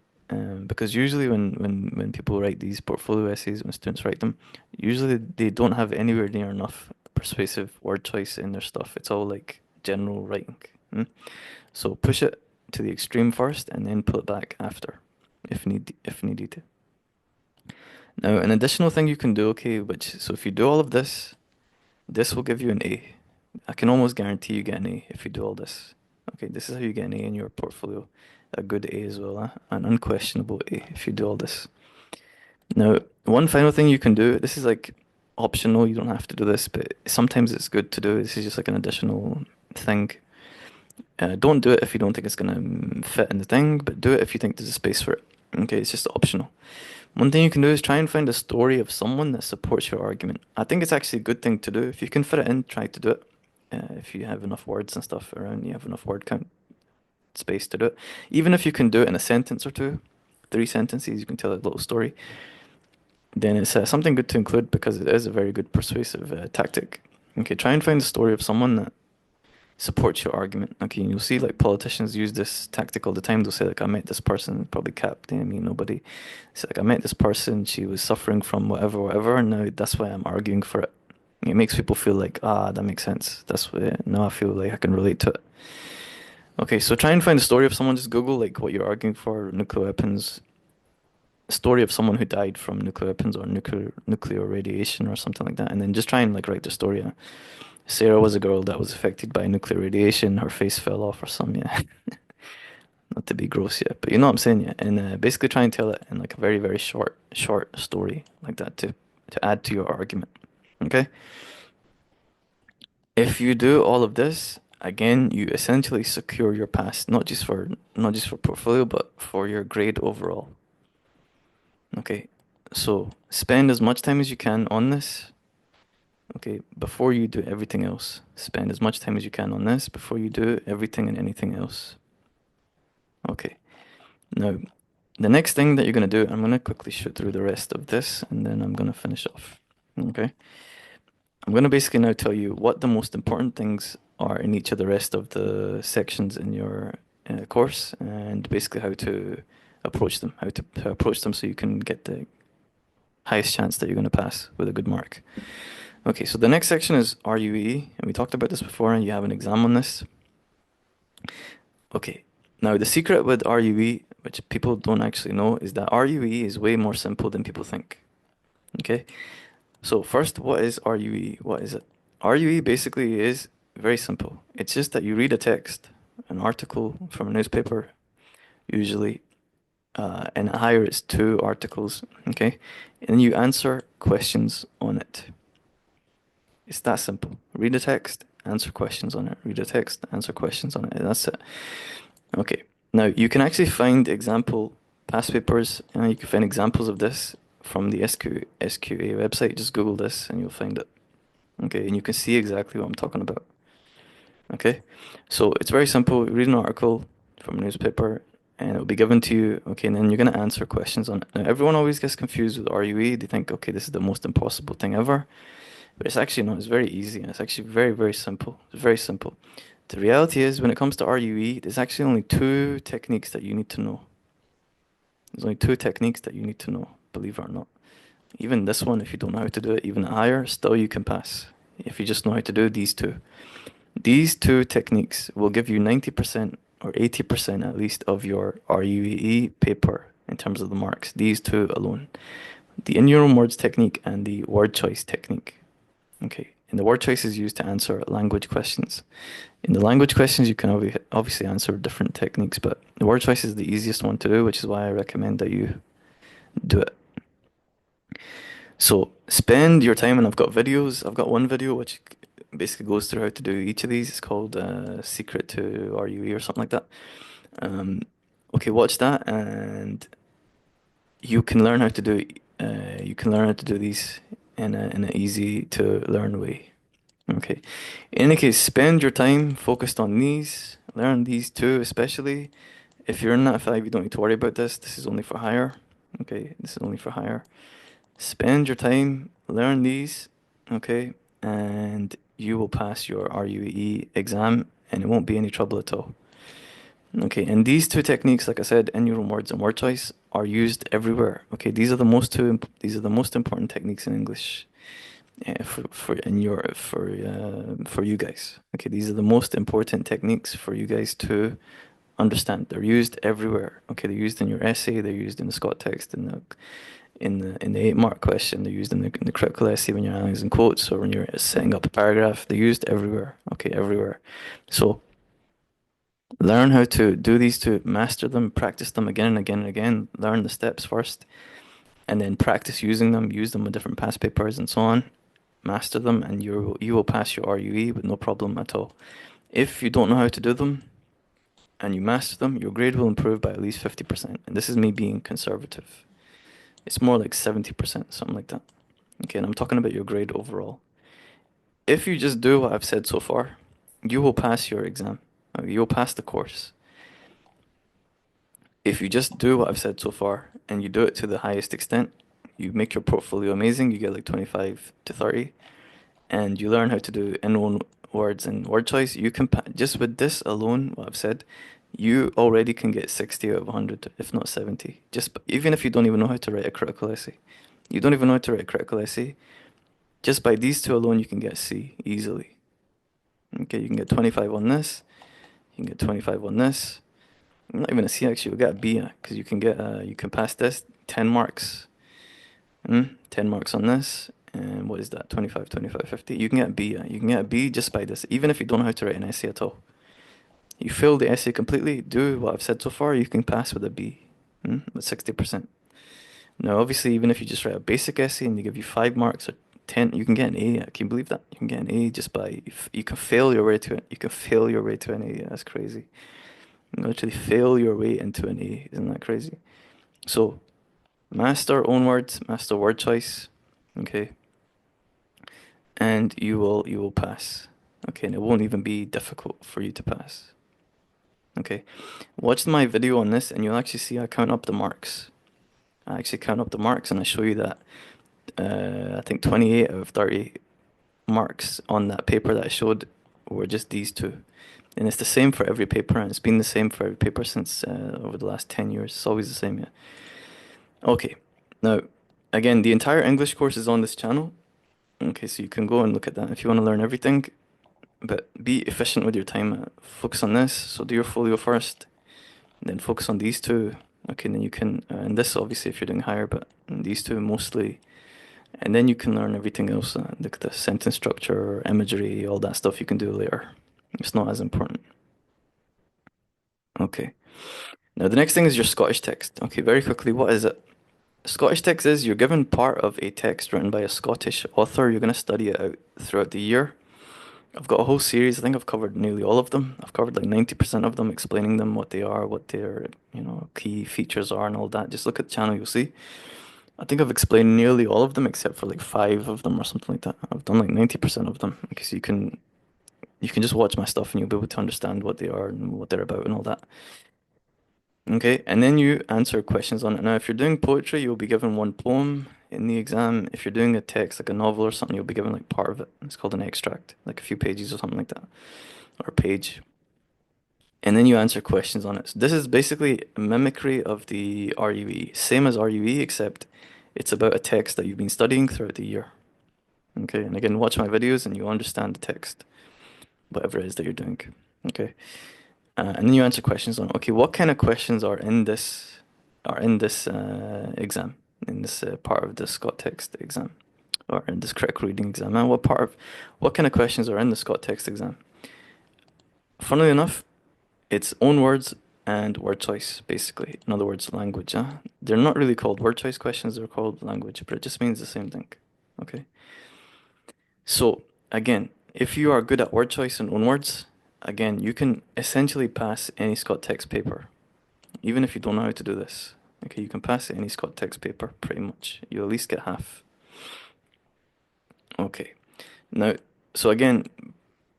[SPEAKER 1] because usually when people write these portfolio essays, when students write them, usually they don't have anywhere near enough persuasive word choice in their stuff. It's all like general writing. Hmm? So push it to the extreme first, and then pull it back after, if needed. Now, an additional thing you can do, okay, which so if you do all of this, this will give you an A. I can almost guarantee you get an A if you do all this. Okay, this is how you get an A in your portfolio. A good A as well, an unquestionable A if you do all this. Now, one final thing you can do, this is like optional, you don't have to do this, but sometimes it's good to do. This is just like an additional thing. Don't do it if you don't think it's gonna fit in the thing, but do it if you think there's a space for it. Okay, it's just optional. One thing you can do is try and find a story of someone that supports your argument. I think it's actually a good thing to do. If you can fit it in, try to do it. If you have enough words and stuff around, you have enough word count space to do it. Even if you can do it in a sentence or two, 3 sentences, you can tell a little story. Then it's something good to include because it is a very good persuasive tactic. Okay, try and find a story of someone that supports your argument. Okay, and you'll see like politicians use this tactic all the time. They'll say like, I met this person, probably capped, I mean nobody. It's like, I met this person, she was suffering from whatever, whatever, and now that's why I'm arguing for it. It makes people feel like, that makes sense. That's why now I feel like I can relate to it. Okay, so try and find a story of someone. Just Google like what you're arguing for, nuclear weapons, story of someone who died from nuclear weapons or nuclear radiation or something like that, and then just try and like write the story. Sarah was a girl that was affected by nuclear radiation. Her face fell off or something. Yeah, not to be gross yet, but you know what I'm saying. Yeah, and basically try and tell it in like a very very short story like that to add to your argument. Okay. If you do all of this, again, you essentially secure your pass, not just for portfolio, but for your grade overall. Okay. So spend as much time as you can on this. Okay, before you do everything else. Spend as much time as you can on this before you do everything and anything else. Okay. Now, the next thing that you're gonna do, I'm gonna quickly shoot through the rest of this and then I'm gonna finish off. Okay. I'm going to basically now tell you what the most important things are in each of the rest of the sections in your course and basically how to approach them, how to approach them so you can get the highest chance that you're going to pass with a good mark. Okay, so the next section is RUE, and we talked about this before, and you have an exam on this. Okay, now the secret with RUE, which people don't actually know, is that RUE is way more simple than people think. Okay, so first, what is RUE? What is it? RUE basically is very simple. It's just that you read a text, an article from a newspaper, usually, and higher it's 2 articles, okay? And you answer questions on it. It's that simple. Read a text, answer questions on it. Read a text, answer questions on it. That's it. Okay. Now you can actually find example past papers, and you can find examples of this from the SQA website. Just Google this and you'll find it. Okay, and you can see exactly what I'm talking about. Okay, so it's very simple. You read an article from a newspaper, and it'll be given to you. Okay, and then you're gonna answer questions on it. Now, everyone always gets confused with RUE. They think, okay, this is the most impossible thing ever, but it's actually not. It's very easy, and it's actually very, very simple. It's very simple. The reality is, when it comes to RUE, there's actually only 2 techniques that you need to know. There's only 2 techniques that you need to know, believe it or not. Even this one, if you don't know how to do it even higher, still you can pass. If you just know how to do these two. These 2 techniques will give you 90% or 80% at least of your RUE paper in terms of the marks. These 2 alone. The in-your-own words technique and the word choice technique. Okay, and the word choice is used to answer language questions. In the language questions, you can obviously answer different techniques, but the word choice is the easiest one to do, which is why I recommend that you do it. So spend your time, and I've got videos. I've got one video which basically goes through how to do each of these. It's called Secret to RUE or something like that. Um, okay, watch that, and you can learn how to do these in an easy to learn way. Okay. In any case, spend your time focused on these. Learn these two, especially. If you're in Nat 5, you don't need to worry about this. This is only for hire. Okay, this is only for hire. Spend your time, learn these, okay, and you will pass your RUE exam and it won't be any trouble at all. Okay, and these two techniques, like I said, in your own words and word choice, are used everywhere. Okay, these are the most important techniques in English for you guys. Okay, these are the most important techniques for you guys to understand. They're used everywhere. Okay, they're used in your essay, they're used in the Scot text, in the 8 mark question, they're used in the critical essay when you're analyzing quotes or when you're setting up a paragraph. They're used everywhere. Okay, everywhere. So learn how to do these two, master them, practice them again and again and again. Learn the steps first, and then practice using them. Use them with different past papers and so on. Master them, and you will pass your RUE with no problem at all. If you don't know how to do them and you master them, your grade will improve by at least 50%. And this is me being conservative. It's more like 70%, something like that. Okay, and I'm talking about your grade overall. If you just do what I've said so far, you will pass your exam. You'll pass the course. If you just do what I've said so far and you do it to the highest extent, you make your portfolio amazing, you get like 25 to 30, and you learn how to do in-own words and word choice, you can, just with this alone, what I've said, you already can get 60 out of 100, if not 70. Even if you don't even know how to write a critical essay. You don't even know how to write a critical essay. Just by these two alone, you can get C easily. Okay, you can get 25 on this. You can get 25 on this. Not even a C actually. You'll get a B because you can pass this 10 marks. 10 marks on this. And what is that? 25, 25, 50. You can get a B. You can get a B just by this, even if you don't know how to write an essay at all. You fail the essay completely. Do what I've said so far. You can pass with a B. With 60%. Now, obviously, even if you just write a basic essay and they give you 5 marks or 10, you can get an A. Can you believe that? You can get an A just by, you can fail your way to it. You can fail your way to an A. That's crazy. You can literally fail your way into an A. Isn't that crazy? So, master own words, master word choice. Okay. And you will pass. Okay. And it won't even be difficult for you to pass. Okay. Watch my video on this and you'll actually see I count up the marks. I actually count up the marks and I show you that I think 28 out of 30 marks on that paper that I showed were just these two. And it's the same for every paper, and it's been the same for every paper since over the last 10 years. It's always the same, yeah. Okay, now, again, the entire English course is on this channel. Okay, so you can go and look at that if you want to learn everything. But be efficient with your time. Focus on this. So do your folio first, then focus on these two. Okay, and then you can, and this obviously if you're doing higher, but these two mostly. And then you can learn everything else, like the sentence structure, imagery, all that stuff you can do later. It's not as important. Okay. Now the next thing is your Scottish text. Okay, very quickly, what is it? Scottish text is you're given part of a text written by a Scottish author. You're going to study it out throughout the year. I've got a whole series. I think I've covered nearly all of them. I've covered like 90% of them, explaining them, what they are, what their, key features are and all that. Just look at the channel, you'll see. I think I've explained nearly all of them except for like 5 of them or something like that. I've done like 90% of them. Okay, so you can just watch my stuff and you'll be able to understand what they are and what they're about and all that. Okay, and then you answer questions on it. Now, if you're doing poetry, you'll be given one poem in the exam. If you're doing a text, like a novel or something, you'll be given like part of it. It's called an extract, like a few pages or something like that, or a page. And then you answer questions on it. So this is basically a mimicry of the RUE, same as RUE, except it's about a text that you've been studying throughout the year. Okay, and again, watch my videos and you'll understand the text, whatever it is that you're doing. Okay. And then you answer questions on, okay, what kind of questions are in this exam, in this part of the Scott text exam, or in this critical reading exam, and what kind of questions are in the Scott text exam? Funnily enough, it's own words and word choice, basically. In other words, language. They're not really called word choice questions, they're called language, but it just means the same thing. Okay. So again, if you are good at word choice and own words, again, you can essentially pass any Scott text paper, even if you don't know how to do this. Okay, you can pass any Scott text paper pretty much. You at least get half. Okay. Now, So again,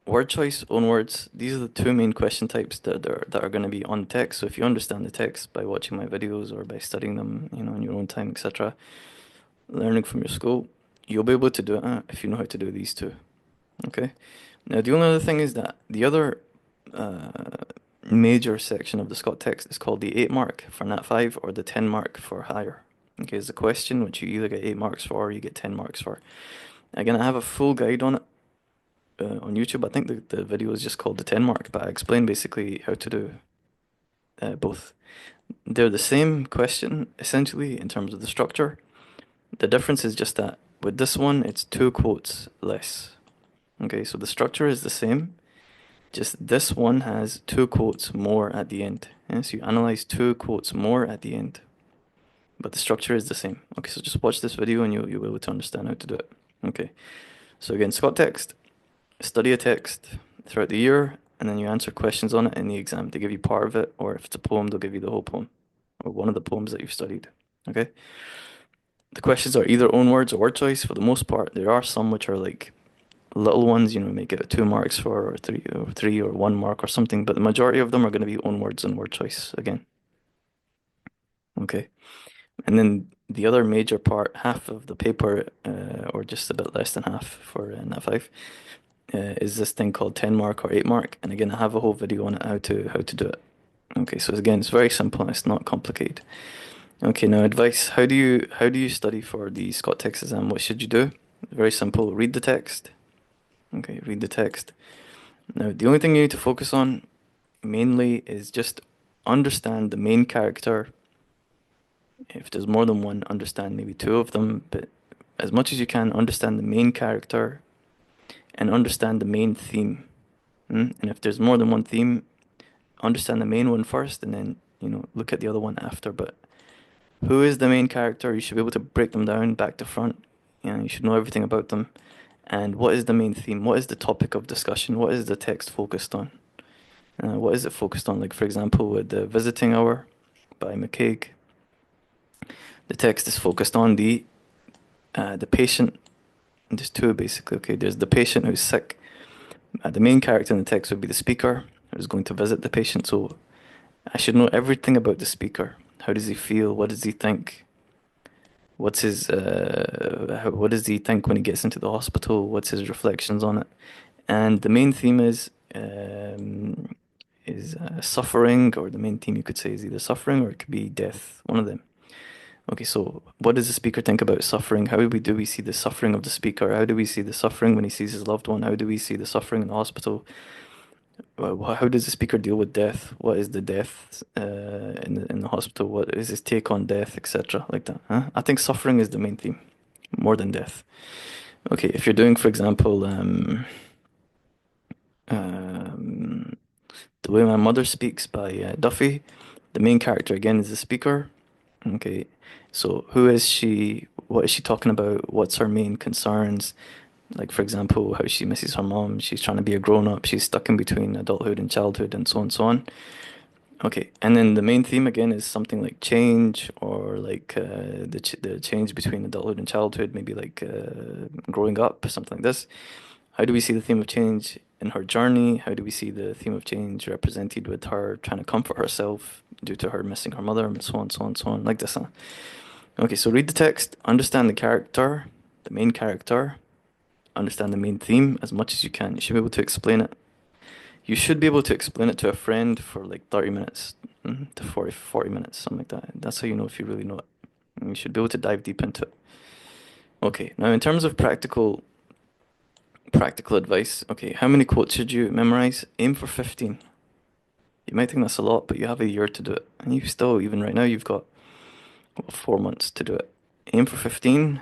[SPEAKER 1] word choice, own words, these are the two main question types that are going to be on text. So if you understand the text by watching my videos or by studying them, in your own time, etc., learning from your school, you'll be able to do it if you know how to do these two. Okay. Now the only other thing is that the other uh, major section of the Scot text is called the 8 mark for Nat 5 or the 10 mark for higher. Okay, it's a question which you either get 8 marks for or you get 10 marks for. Again, I have a full guide on it on YouTube. I think the video is just called the 10 mark, but I explain basically how to do both. They're the same question essentially in terms of the structure. The difference is just that with this one, it's two quotes less. Okay, so the structure is the same, just this one has two quotes more at the end. Yeah, so you analyze two quotes more at the end, but the structure is the same. Okay, so just watch this video and you'll be able to understand how to do it. Okay, so again, Scott text, study a text throughout the year, and then you answer questions on it in the exam. They give you part of it, or if it's a poem, they'll give you the whole poem, or one of the poems that you've studied. Okay, the questions are either own words or word choice for the most part. There are some which are like little ones, make it 2 marks for, or three or 1 mark or something, but the majority of them are going to be own words and word choice again. Okay. And then the other major part, half of the paper, or just a bit less than half for Nat 5, is this thing called 10 mark or 8 mark. And again, I have a whole video on it how to do it. Okay, so again, it's very simple, it's not complicated. Okay, now advice. How do you study for the Scott text exam? What should you do? Very simple. Read the text. Okay, read the text. Now, the only thing you need to focus on mainly is just understand the main character. If there's more than one, understand maybe two of them, but as much as you can, understand the main character and understand the main theme. And if there's more than one theme, understand the main one first and then, look at the other one after. But who is the main character? You should be able to break them down back to front. You should know everything about them. And what is the main theme? What is the topic of discussion? What is the text focused on? What is it focused on? Like, for example, with the Visiting Hour by McCaig, the text is focused on the patient. There's two basically. Okay, there's the patient who's sick. The main character in the text would be the speaker who's going to visit the patient. So I should know everything about the speaker. How does he feel? What does he think? What does he think when he gets into the hospital? What's his reflections on it? And the main theme is suffering, or the main theme you could say is either suffering or it could be death, one of them. Okay, so what does the speaker think about suffering? How do we see the suffering of the speaker? How do we see the suffering when he sees his loved one? How do we see the suffering in the hospital? How does the speaker deal with death? What is the death in the hospital? What is his take on death, etc. Like that. Huh? I think suffering is the main theme, more than death. Okay, if you're doing, for example, um, The Way My Mother Speaks by Duffy, the main character again is the speaker. Okay, so who is she? What is she talking about? What's her main concerns? Like, for example, how she misses her mom. She's trying to be a grown up. She's stuck in between adulthood and childhood, and so on and so on. Okay, and then the main theme again is something like change, or like the change between adulthood and childhood, maybe like growing up, something like this. How do we see the theme of change in her journey? How do we see the theme of change represented with her trying to comfort herself due to her missing her mother, and so on, so on, so on, like this. Huh? Okay, so read the text, understand the character, the main character, understand the main theme as much as you can. You should be able to explain it. You should be able to explain it to a friend for like 30 minutes to 40 minutes, something like that. That's how you know if you really know it. And you should be able to dive deep into it. Okay, now in terms of practical advice, okay, how many quotes should you memorize? Aim for 15. You might think that's a lot, but you have a year to do it. And you still, even right now, you've got 4 months to do it. Aim for 15.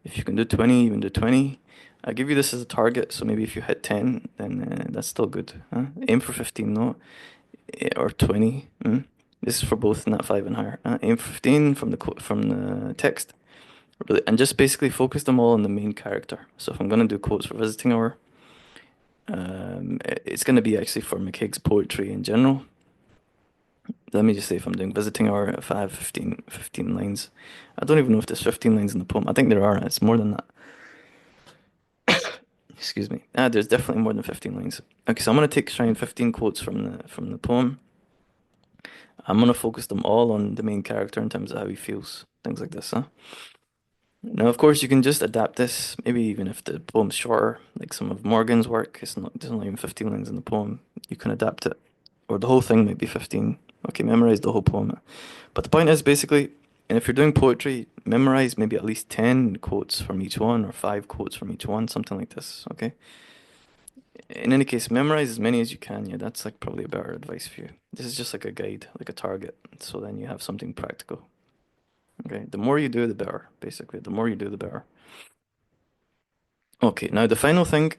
[SPEAKER 1] If you can do 20, you can do 20. I give you this as a target, so maybe if you hit 10, then that's still good. Huh? Aim for 15, no? Or 20. This is for both Nat 5 and higher. Aim for 15 from the text. Really, and just basically focus them all on the main character. So if I'm going to do quotes for Visiting Hour, it's going to be actually for McCaig's poetry in general. Let me just say if I'm doing Visiting Hour, if I have 15 lines. I don't even know if there's 15 lines in the poem. I think there are. It's more than that. Excuse me. There's definitely more than 15 lines. Okay, so I'm gonna try and 15 quotes from the poem. I'm gonna focus them all on the main character in terms of how he feels, things like this, huh? Now, of course, you can just adapt this, maybe even if the poem's shorter, like some of Morgan's work, there's not even 15 lines in the poem. You can adapt it, or the whole thing might be 15. Okay, memorize the whole poem. But the point is basically, and if you're doing poetry, memorize maybe at least 10 quotes from each one, or 5 quotes from each one, something like this, okay? In any case, memorize as many as you can. Yeah, that's like probably a better advice for you. This is just like a guide, like a target. So then you have something practical. Okay, the more you do, the better, basically. The more you do, the better. Okay, now the final thing,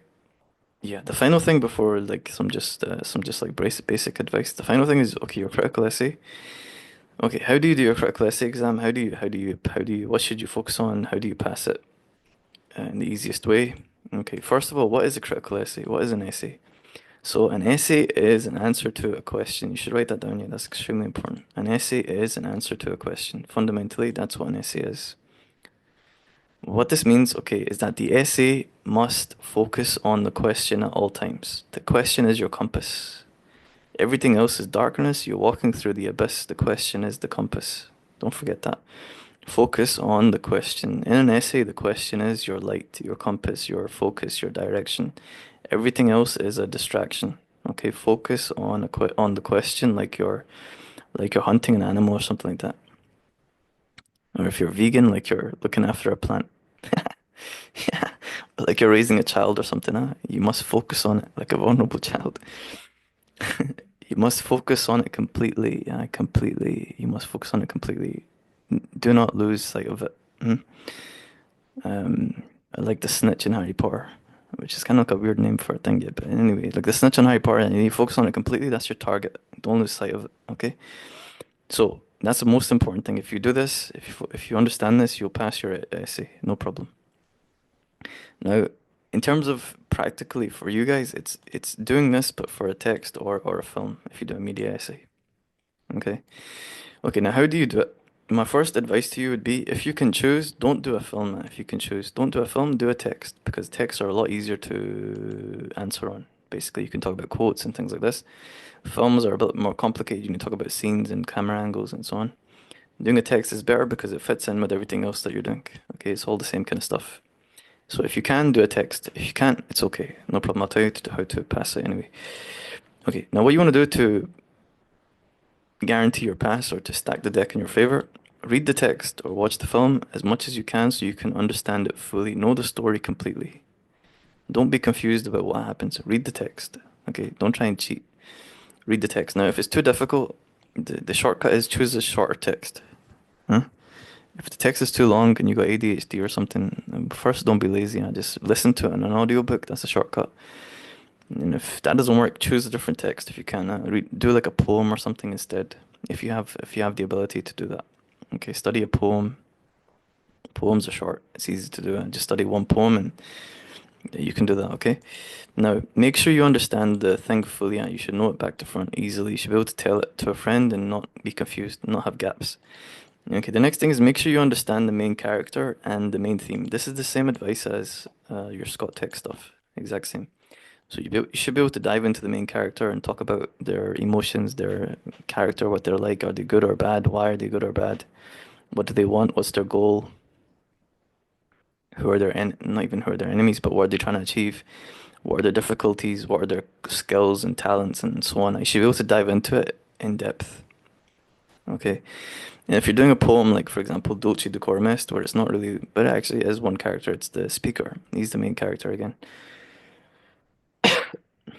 [SPEAKER 1] yeah, the final thing before like some just like basic advice. The final thing is okay, your critical essay. Okay, how do you do your critical essay exam? How do you what should you focus on? How do you pass it in the easiest way? Okay, first of all, what is a critical essay? What is an essay? So an essay is an answer to a question. You should write that down, yeah, that's extremely important. An essay is an answer to a question. Fundamentally, that's what an essay is. What this means, okay, is that the essay must focus on the question at all times. The question is your compass. Everything else is darkness. You're walking through the abyss. The question is the compass. Don't forget that. Focus on the question. In an essay, the question is your light, your compass, your focus, your direction. Everything else is a distraction. Okay, focus on on the question like you're hunting an animal or something like that. Or if you're vegan, like you're looking after a plant. Yeah, like you're raising a child or something, huh? You must focus on it like a vulnerable child. You must focus on it completely. Yeah, completely. You must focus on it completely. Do not lose sight of it. Mm. I like the snitch in Harry Potter, which is kind of like a weird name for a thing, yeah. But anyway, like the snitch in Harry Potter, and you focus on it completely. That's your target. Don't lose sight of it. Okay. So that's the most important thing. If you do this, if you understand this, you'll pass your essay, no problem. Now, in terms of practically for you guys, it's doing this, but for a text or a film. If you do a media essay, okay. Okay, now how do you do it? My first advice to you would be if you can choose, don't do a film. If you can choose, don't do a film, do a text because texts are a lot easier to answer on. Basically, you can talk about quotes and things like this. Films are a bit more complicated. You can talk about scenes and camera angles and so on. Doing a text is better because it fits in with everything else that you're doing. Okay, it's all the same kind of stuff. So if you can do a text, if you can't, it's okay. No problem. I'll tell you how to pass it anyway. Okay, now what you want to do to guarantee your pass or to stack the deck in your favor, read the text or watch the film as much as you can so you can understand it fully, know the story completely. Don't be confused about what happens. Read the text. Okay, don't try and cheat. Read the text. Now, if it's too difficult, the shortcut is choose a shorter text. Huh? If the text is too long and you got ADHD or something, first don't be lazy and just listen to it in an audiobook. That's a shortcut. And if that doesn't work, choose a different text if you can. Do like a poem or something instead. If you have the ability to do that. Okay, study a poem. Poems are short. It's easy to do. Just study one poem and you can do that. Okay. Now make sure you understand the thing fully. And you should know it back to front easily. You should be able to tell it to a friend and not be confused, not have gaps. Okay. The next thing is make sure you understand the main character and the main theme. This is the same advice as your Scott Tech stuff. Exact same. So you should be able to dive into the main character and talk about their emotions, their character, what they're like. Are they good or bad? Why are they good or bad? What do they want? What's their goal? Who are not even who are their enemies, but what are they trying to achieve? What are their difficulties? What are their skills and talents and so on? I should be able to dive into it in depth. Okay. And if you're doing a poem, like for example, Dulce Decorum Est, where it's not really, but it actually is one character, it's the speaker. He's the main character again.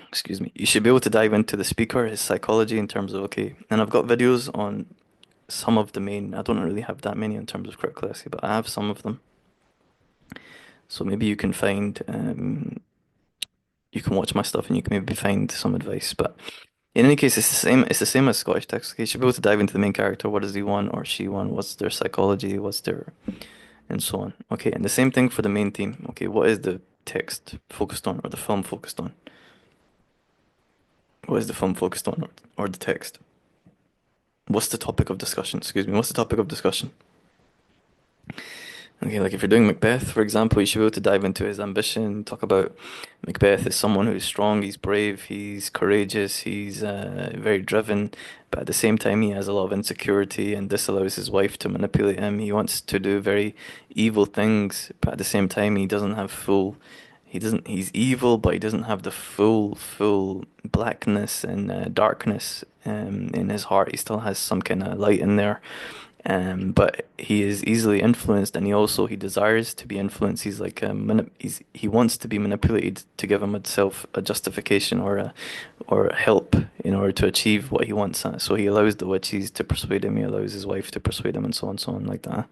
[SPEAKER 1] Excuse me. You should be able to dive into the speaker, his psychology in terms of, okay, and I've got videos on some of the main, I don't really have that many in terms of critical essay, but I have some of them. So maybe you can find, you can watch my stuff and you can maybe find some advice. But in any case, it's the same as Scottish text. Okay, you should be able to dive into the main character. What does he want or she want? What's their psychology? What's their, and so on. Okay, and the same thing for the main theme. Okay, what is the text focused on or the film focused on? What is the film focused on or the text? What's the topic of discussion? Excuse me. What's the topic of discussion? Okay, like if you're doing Macbeth, for example, you should be able to dive into his ambition, talk about Macbeth as someone who's strong, he's brave, he's courageous, he's very driven, but at the same time, he has a lot of insecurity, and this allows his wife to manipulate him. He wants to do very evil things, but at the same time, he's evil, but he doesn't have the full blackness and darkness in his heart. He still has some kind of light in there. But he is easily influenced, and he desires to be influenced. He's like he wants to be manipulated to give himself a justification or a help in order to achieve what he wants. So he allows the witches to persuade him. He allows his wife to persuade him, and so on like that.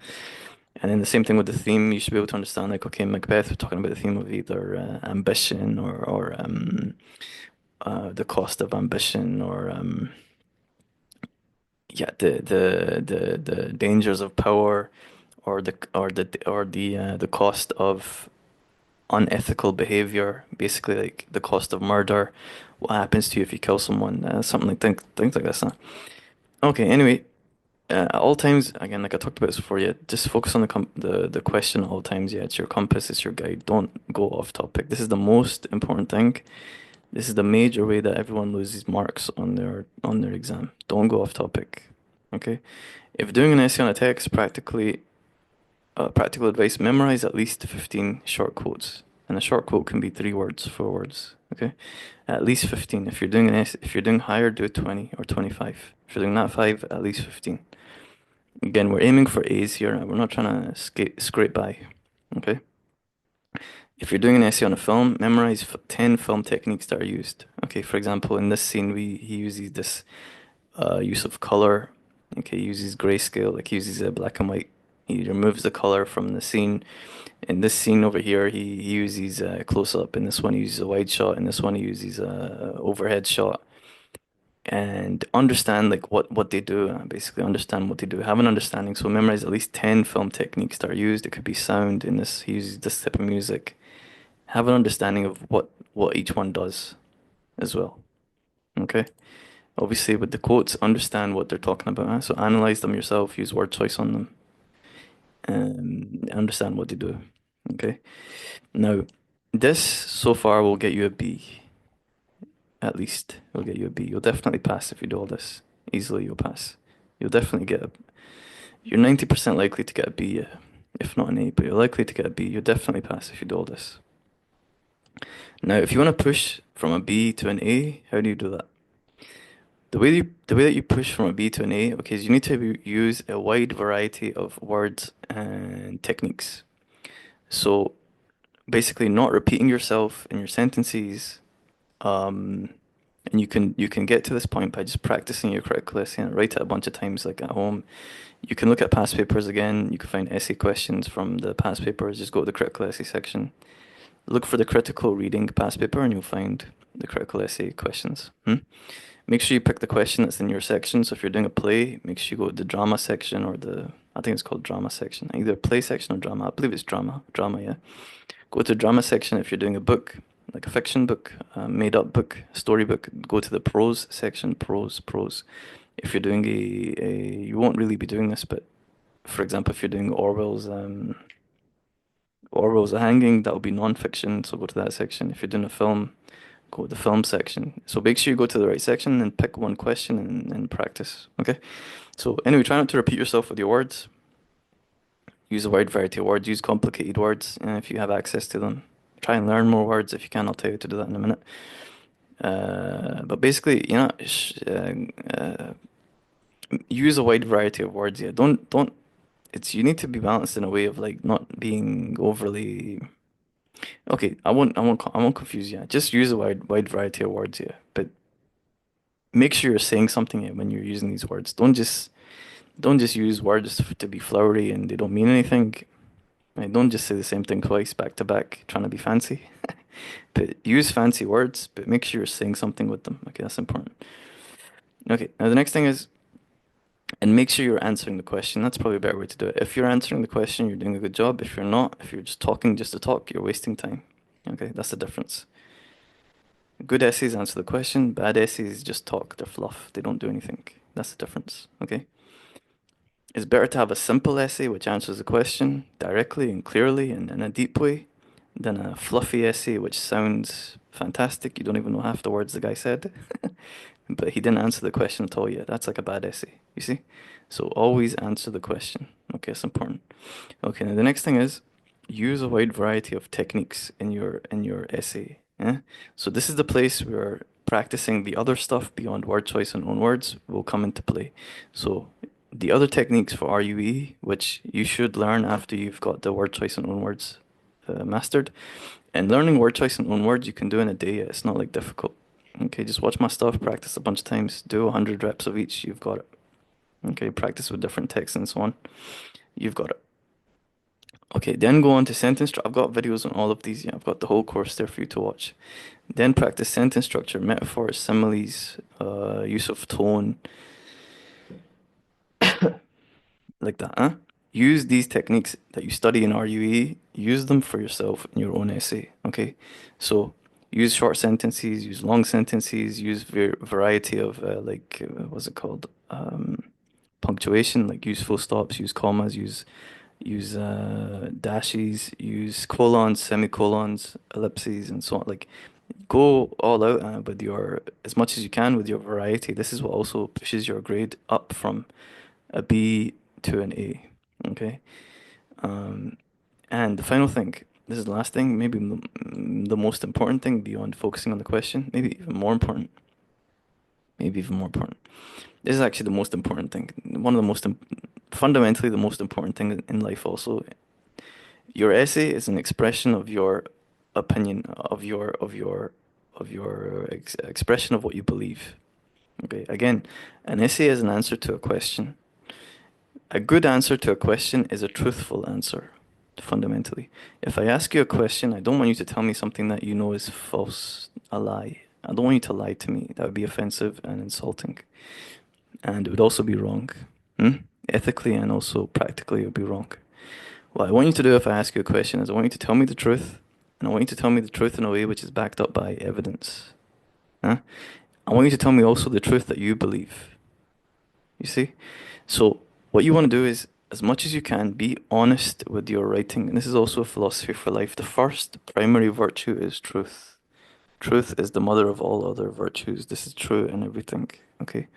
[SPEAKER 1] And then the same thing with the theme. You should be able to understand, like, okay, Macbeth, we're talking about the theme of either ambition or the cost of ambition or yeah, the dangers of power or the cost of unethical behavior, basically like the cost of murder, what happens to you if you kill someone, something like things like this. Huh? Okay, anyway, at all times, again, like I talked about this before, yeah, just focus on the question at all times. Yeah, it's your compass, it's your guide. Don't go off topic. This is the most important thing. This is the major way that everyone loses marks on their exam. Don't go off topic. Okay? If doing an essay on a text, practical advice, memorize at least 15 short quotes. And a short quote can be 3 words, 4 words. Okay? At least 15. If you're doing an essay, if you're doing higher, do 20 or 25. If you're doing that 5, at least 15. Again, we're aiming for A's here. We're not trying to scrape by. Okay? If you're doing an essay on a film, memorize 10 film techniques that are used. Okay, for example, in this scene, he uses this use of color. Okay, he uses grayscale, like he uses black and white. He removes the color from the scene. In this scene over here, he uses close up. In this one, he uses a wide shot. In this one, he uses a overhead shot. And understand like what they do. Basically, understand what they do. Have an understanding. So memorize at least 10 film techniques that are used. It could be sound. In this, he uses this type of music. Have an understanding of what each one does as well. Okay. Obviously, with the quotes, understand what they're talking about. So analyze them yourself, use word choice on them, and understand what they do. Okay. Now, this so far will get you a B, at least. It'll get you a B. You'll definitely pass if you do all this. Easily, you'll pass. You'll definitely get a. You're 90% likely to get a B, if not an A, but you're likely to get a B. You'll definitely pass if you do all this. Now, if you want to push from a B to an A, how do you do that? The way that you push from a B to an A, okay, is you need to use a wide variety of words and techniques. So basically, not repeating yourself in your sentences. Um, and you can get to this point by just practicing your critical essay and write it a bunch of times, like at home. You can look at past papers again. You can find essay questions from the past papers. Just go to the critical essay section. Look for the critical reading past paper, and you'll find the critical essay questions. Make sure you pick the question that's in your section. So if you're doing a play, make sure you go to the drama section or I think it's called drama section, either play section or drama. I believe it's drama, yeah. Go to the drama section if you're doing a book, like a fiction book, a made up book, story book. Go to the prose section, prose. If you're doing you won't really be doing this, but for example, if you're doing Orwell's A Hanging, that'll be non-fiction, so go to that section. If you're doing a film, go to the film section. So make sure you go to the right section and pick one question and practice. Okay. So anyway, try not to repeat yourself with your words. Use a wide variety of words. Use complicated words if you have access to them. Try and learn more words if you can. I'll tell you to do that in a minute. But basically, use a wide variety of words. Yeah. Don't. It's you need to be balanced in a way of like not being overly. Okay, I won't confuse you. Just use a wide variety of words here, but make sure you're saying something when you're using these words. Don't just use words to be flowery and they don't mean anything. Right? Don't just say the same thing twice back to back, trying to be fancy. But use fancy words, but make sure you're saying something with them. Okay, that's important. Okay, now the next thing is, and make sure you're answering the question. That's probably a better way to do it. If you're answering the question, you're doing a good job. If you're not, if you're just talking just to talk, you're wasting time. Okay, that's the difference. Good essays answer the question. Bad essays just talk. They're fluff. They don't do anything. That's the difference. Okay. It's better to have a simple essay which answers the question directly and clearly and in a deep way than a fluffy essay which sounds fantastic. You don't even know half the words the guy said, but he didn't answer the question at all yet. That's like a bad essay, you see? So always answer the question. Okay, it's important. Okay, now the next thing is use a wide variety of techniques in your essay. Yeah? So this is the place where practicing the other stuff beyond word choice and own words will come into play. So the other techniques for RUE, which you should learn after you've got the word choice and own words mastered. And learning word choice and own words you can do in a day. It's not like difficult. Okay, just watch my stuff, practice a bunch of times, do 100 reps of each, you've got it. Okay, practice with different texts and so on. You've got it. Okay, then go on to sentence. I've got videos on all of these. Yeah, I've got the whole course there for you to watch. Then practice sentence structure, metaphors, similes, use of tone, like that, huh? Use these techniques that you study in RUE, use them for yourself in your own essay, okay? So use short sentences, use long sentences, use variety of what's it called? Punctuation, like use full stops, use commas, use dashes, use colons, semicolons, ellipses, and so on. Like go all out with your as much as you can with your variety. This is what also pushes your grade up from a B to an A. Okay. Um, and the final thing, this is the last thing, maybe the most important thing beyond focusing on the question, maybe even more important, maybe even more important. This is actually the most important thing. One of the fundamentally the most important thing in life also. Your essay is an expression of your opinion, of your expression of what you believe. Okay. Again, an essay is an answer to a question. A good answer to a question is a truthful answer, fundamentally. If I ask you a question, I don't want you to tell me something that you know is false, a lie. I don't want you to lie to me. That would be offensive and insulting. And it would also be wrong. Hmm? Ethically and also practically, it would be wrong. What I want you to do if I ask you a question is I want you to tell me the truth, and I want you to tell me the truth in a way which is backed up by evidence. Huh? I want you to tell me also the truth that you believe. You see? So what you want to do is, as much as you can, be honest with your writing. And this is also a philosophy for life. The first primary virtue is truth. Truth is the mother of all other virtues. This is true in everything. Okay?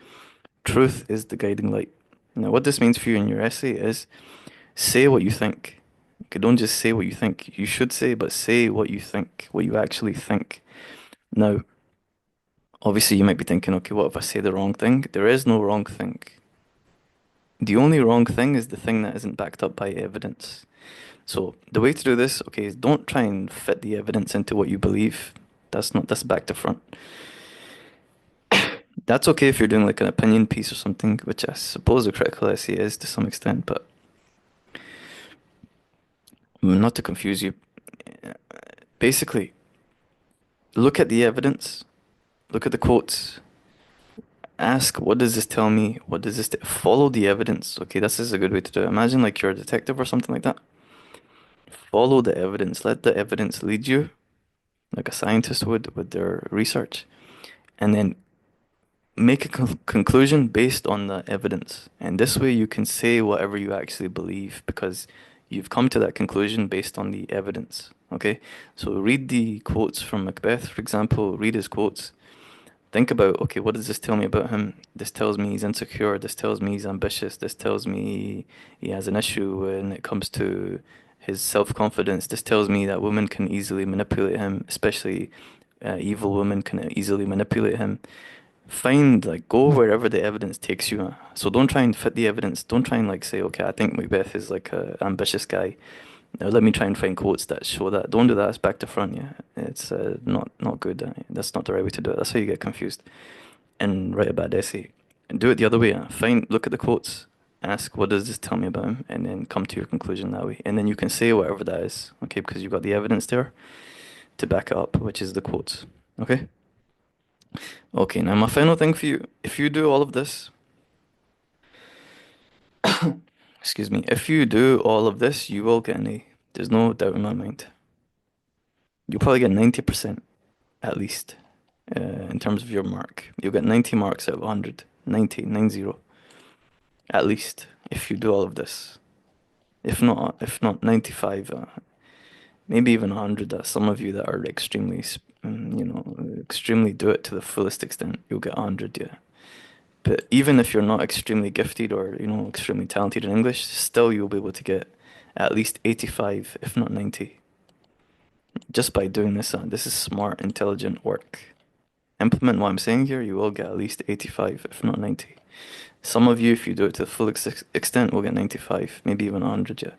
[SPEAKER 1] Truth is the guiding light. Now, what this means for you in your essay is say what you think. Okay, don't just say what you think. You should say, but say what you think, what you actually think. Now, obviously, you might be thinking, okay, what if I say the wrong thing? There is no wrong thing. The only wrong thing is the thing that isn't backed up by evidence. So the way to do this, okay, is don't try and fit the evidence into what you believe. That's back to front. That's okay if you're doing like an opinion piece or something, which I suppose a critical essay is to some extent, but not to confuse you. Basically, look at the evidence, look at the quotes, ask, what does this tell me? What does this follow the evidence? Okay, this is a good way to do it. Imagine like you're a detective or something like that. Follow the evidence, let the evidence lead you, like a scientist would with their research, and then make a conclusion based on the evidence. And this way you can say whatever you actually believe because you've come to that conclusion based on the evidence. Okay? So read the quotes from Macbeth, for example, read his quotes. Think about, okay, what does this tell me about him? This tells me he's insecure. This tells me he's ambitious. This tells me he has an issue when it comes to his self-confidence. This tells me that women can easily manipulate him, especially evil women can easily manipulate him. Find like go wherever the evidence takes you. So don't try and fit the evidence. Don't try and like say, okay, I think Macbeth is like a ambitious guy. Now let me try and find quotes that show that. Don't do that. It's back to front. Yeah, it's not good. That's not the right way to do it. That's how you get confused and write a bad essay. And do it the other way. Find look at the quotes. Ask what does this tell me about him, and then come to your conclusion that way. And then you can say whatever that is. Okay, because you've got the evidence there to back it up, which is the quotes. Okay. Okay, now my final thing for you, if you do all of this, excuse me, if you do all of this, you will get an A. There's no doubt in my mind. You'll probably get 90% at least in terms of your mark. You'll get 90 marks out of 100. 90, 90. at least, if you do all of this. If not 95, maybe even 100. Some of you that are extremely, extremely do it to the fullest extent, you'll get 100, yeah. But even if you're not extremely gifted or, extremely talented in English, still you'll be able to get at least 85, if not 90, just by doing this. This is smart, intelligent work. Implement what I'm saying here, you will get at least 85, if not 90. Some of you, if you do it to the full extent, will get 95, maybe even 100, yeah.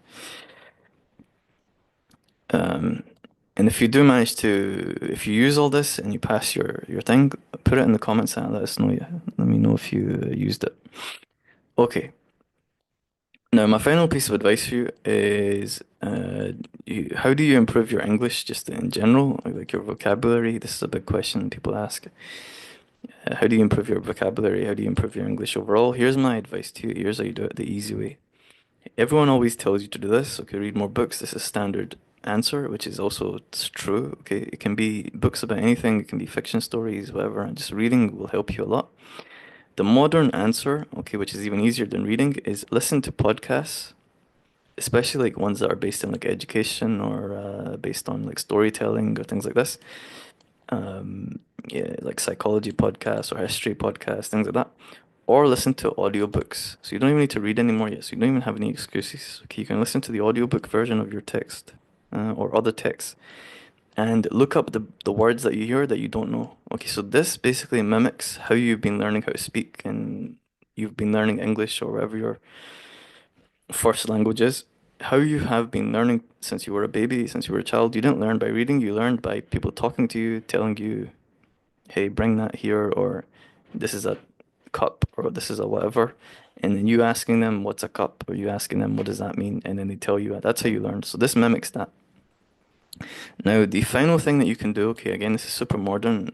[SPEAKER 1] Um, and if you do manage to, if you use all this and you pass your thing, put it in the comments and let us know, yeah. Let me know if you used it. Okay. Now, my final piece of advice for you is how do you improve your English just in general, like your vocabulary? This is a big question people ask. How do you improve your vocabulary? How do you improve your English overall? Here's my advice to you. Here's how you do it the easy way. Everyone always tells you to do this. Okay, read more books. This is standard answer, which is also it's true. Okay, it can be books about anything. It can be fiction stories, whatever. And just reading will help you a lot. The modern answer, okay, which is even easier than reading, is listen to podcasts, especially like ones that are based on like education or based on like storytelling or things like this. Yeah, like psychology podcasts or history podcasts, things like that. Or listen to audiobooks. So you don't even need to read anymore yet. So you don't even have any excuses. Okay, you can listen to the audiobook version of your text or other texts and look up the words that you hear that you don't know. Okay, so this basically mimics how you've been learning how to speak and you've been learning English or whatever your first language is. How you have been learning since you were a baby, since you were a child. You didn't learn by reading, you learned by people talking to you, telling you, hey, bring that here, or this is a cup, or this is a whatever. And then you asking them, what's a cup? Or you asking them, what does that mean? And then they tell you, that's how you learn. So this mimics that. Now, the final thing that you can do, okay, again, this is super modern,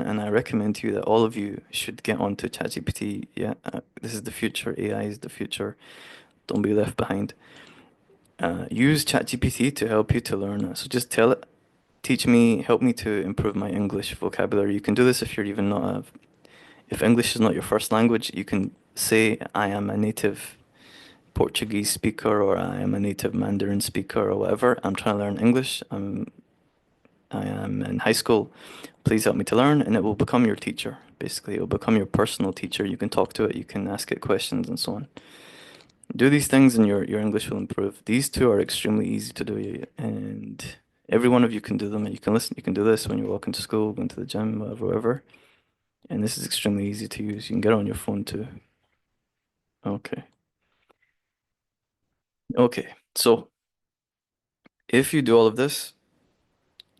[SPEAKER 1] and I recommend to you that all of you should get onto ChatGPT. Yeah, this is the future. AI is the future. Don't be left behind. Use ChatGPT to help you to learn. So just tell it, teach me, help me to improve my English vocabulary. You can do this if you're even not a, if English is not your first language, you can say, I am a native Portuguese speaker or I am a native Mandarin speaker or whatever. I'm trying to learn English. I am in high school. Please help me to learn, and it will become your teacher. Basically, it will become your personal teacher. You can talk to it, you can ask it questions, and so on. Do these things, and your English will improve. These two are extremely easy to do, and every one of you can do them. You can listen. You can do this when you're walking to school, going to the gym, whatever, whatever. And this is extremely easy to use. You can get it on your phone too. Okay. Okay. So if you do all of this,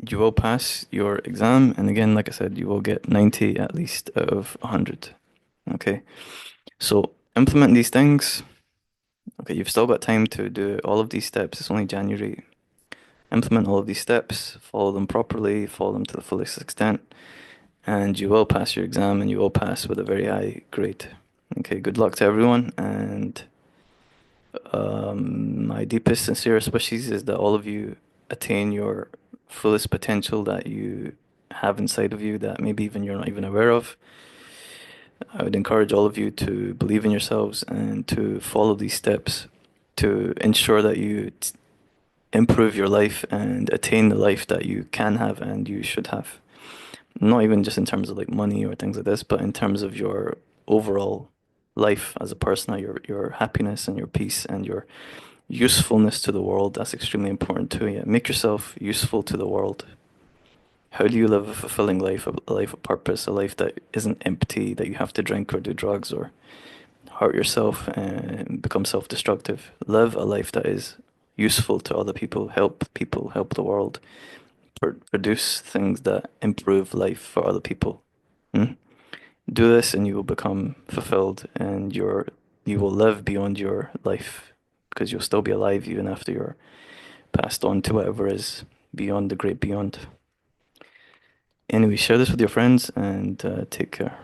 [SPEAKER 1] you will pass your exam, and again, like I said, you will get 90 at least out of 100. Okay. So implement these things. Okay, you've still got time to do all of these steps. It's only January. Implement all of these steps, follow them properly, follow them to the fullest extent, and you will pass your exam and you will pass with a very high grade. Okay, good luck to everyone, and my deepest, sincerest wishes is that all of you attain your fullest potential that you have inside of you that maybe even you're not even aware of. I would encourage all of you to believe in yourselves and to follow these steps to ensure that you improve your life and attain the life that you can have and you should have. Not even just in terms of like money or things like this, but in terms of your overall life as a person, your happiness and your peace and your usefulness to the world. That's extremely important too. Yeah, make yourself useful to the world. How do you live a fulfilling life, a life of purpose, a life that isn't empty, that you have to drink or do drugs or hurt yourself and become self-destructive? Live a life that is useful to other people, help the world, produce things that improve life for other people. Hmm? Do this and you will become fulfilled and you will live beyond your life because you'll still be alive even after you're passed on to whatever is beyond the great beyond. Anyway, share this with your friends and take care.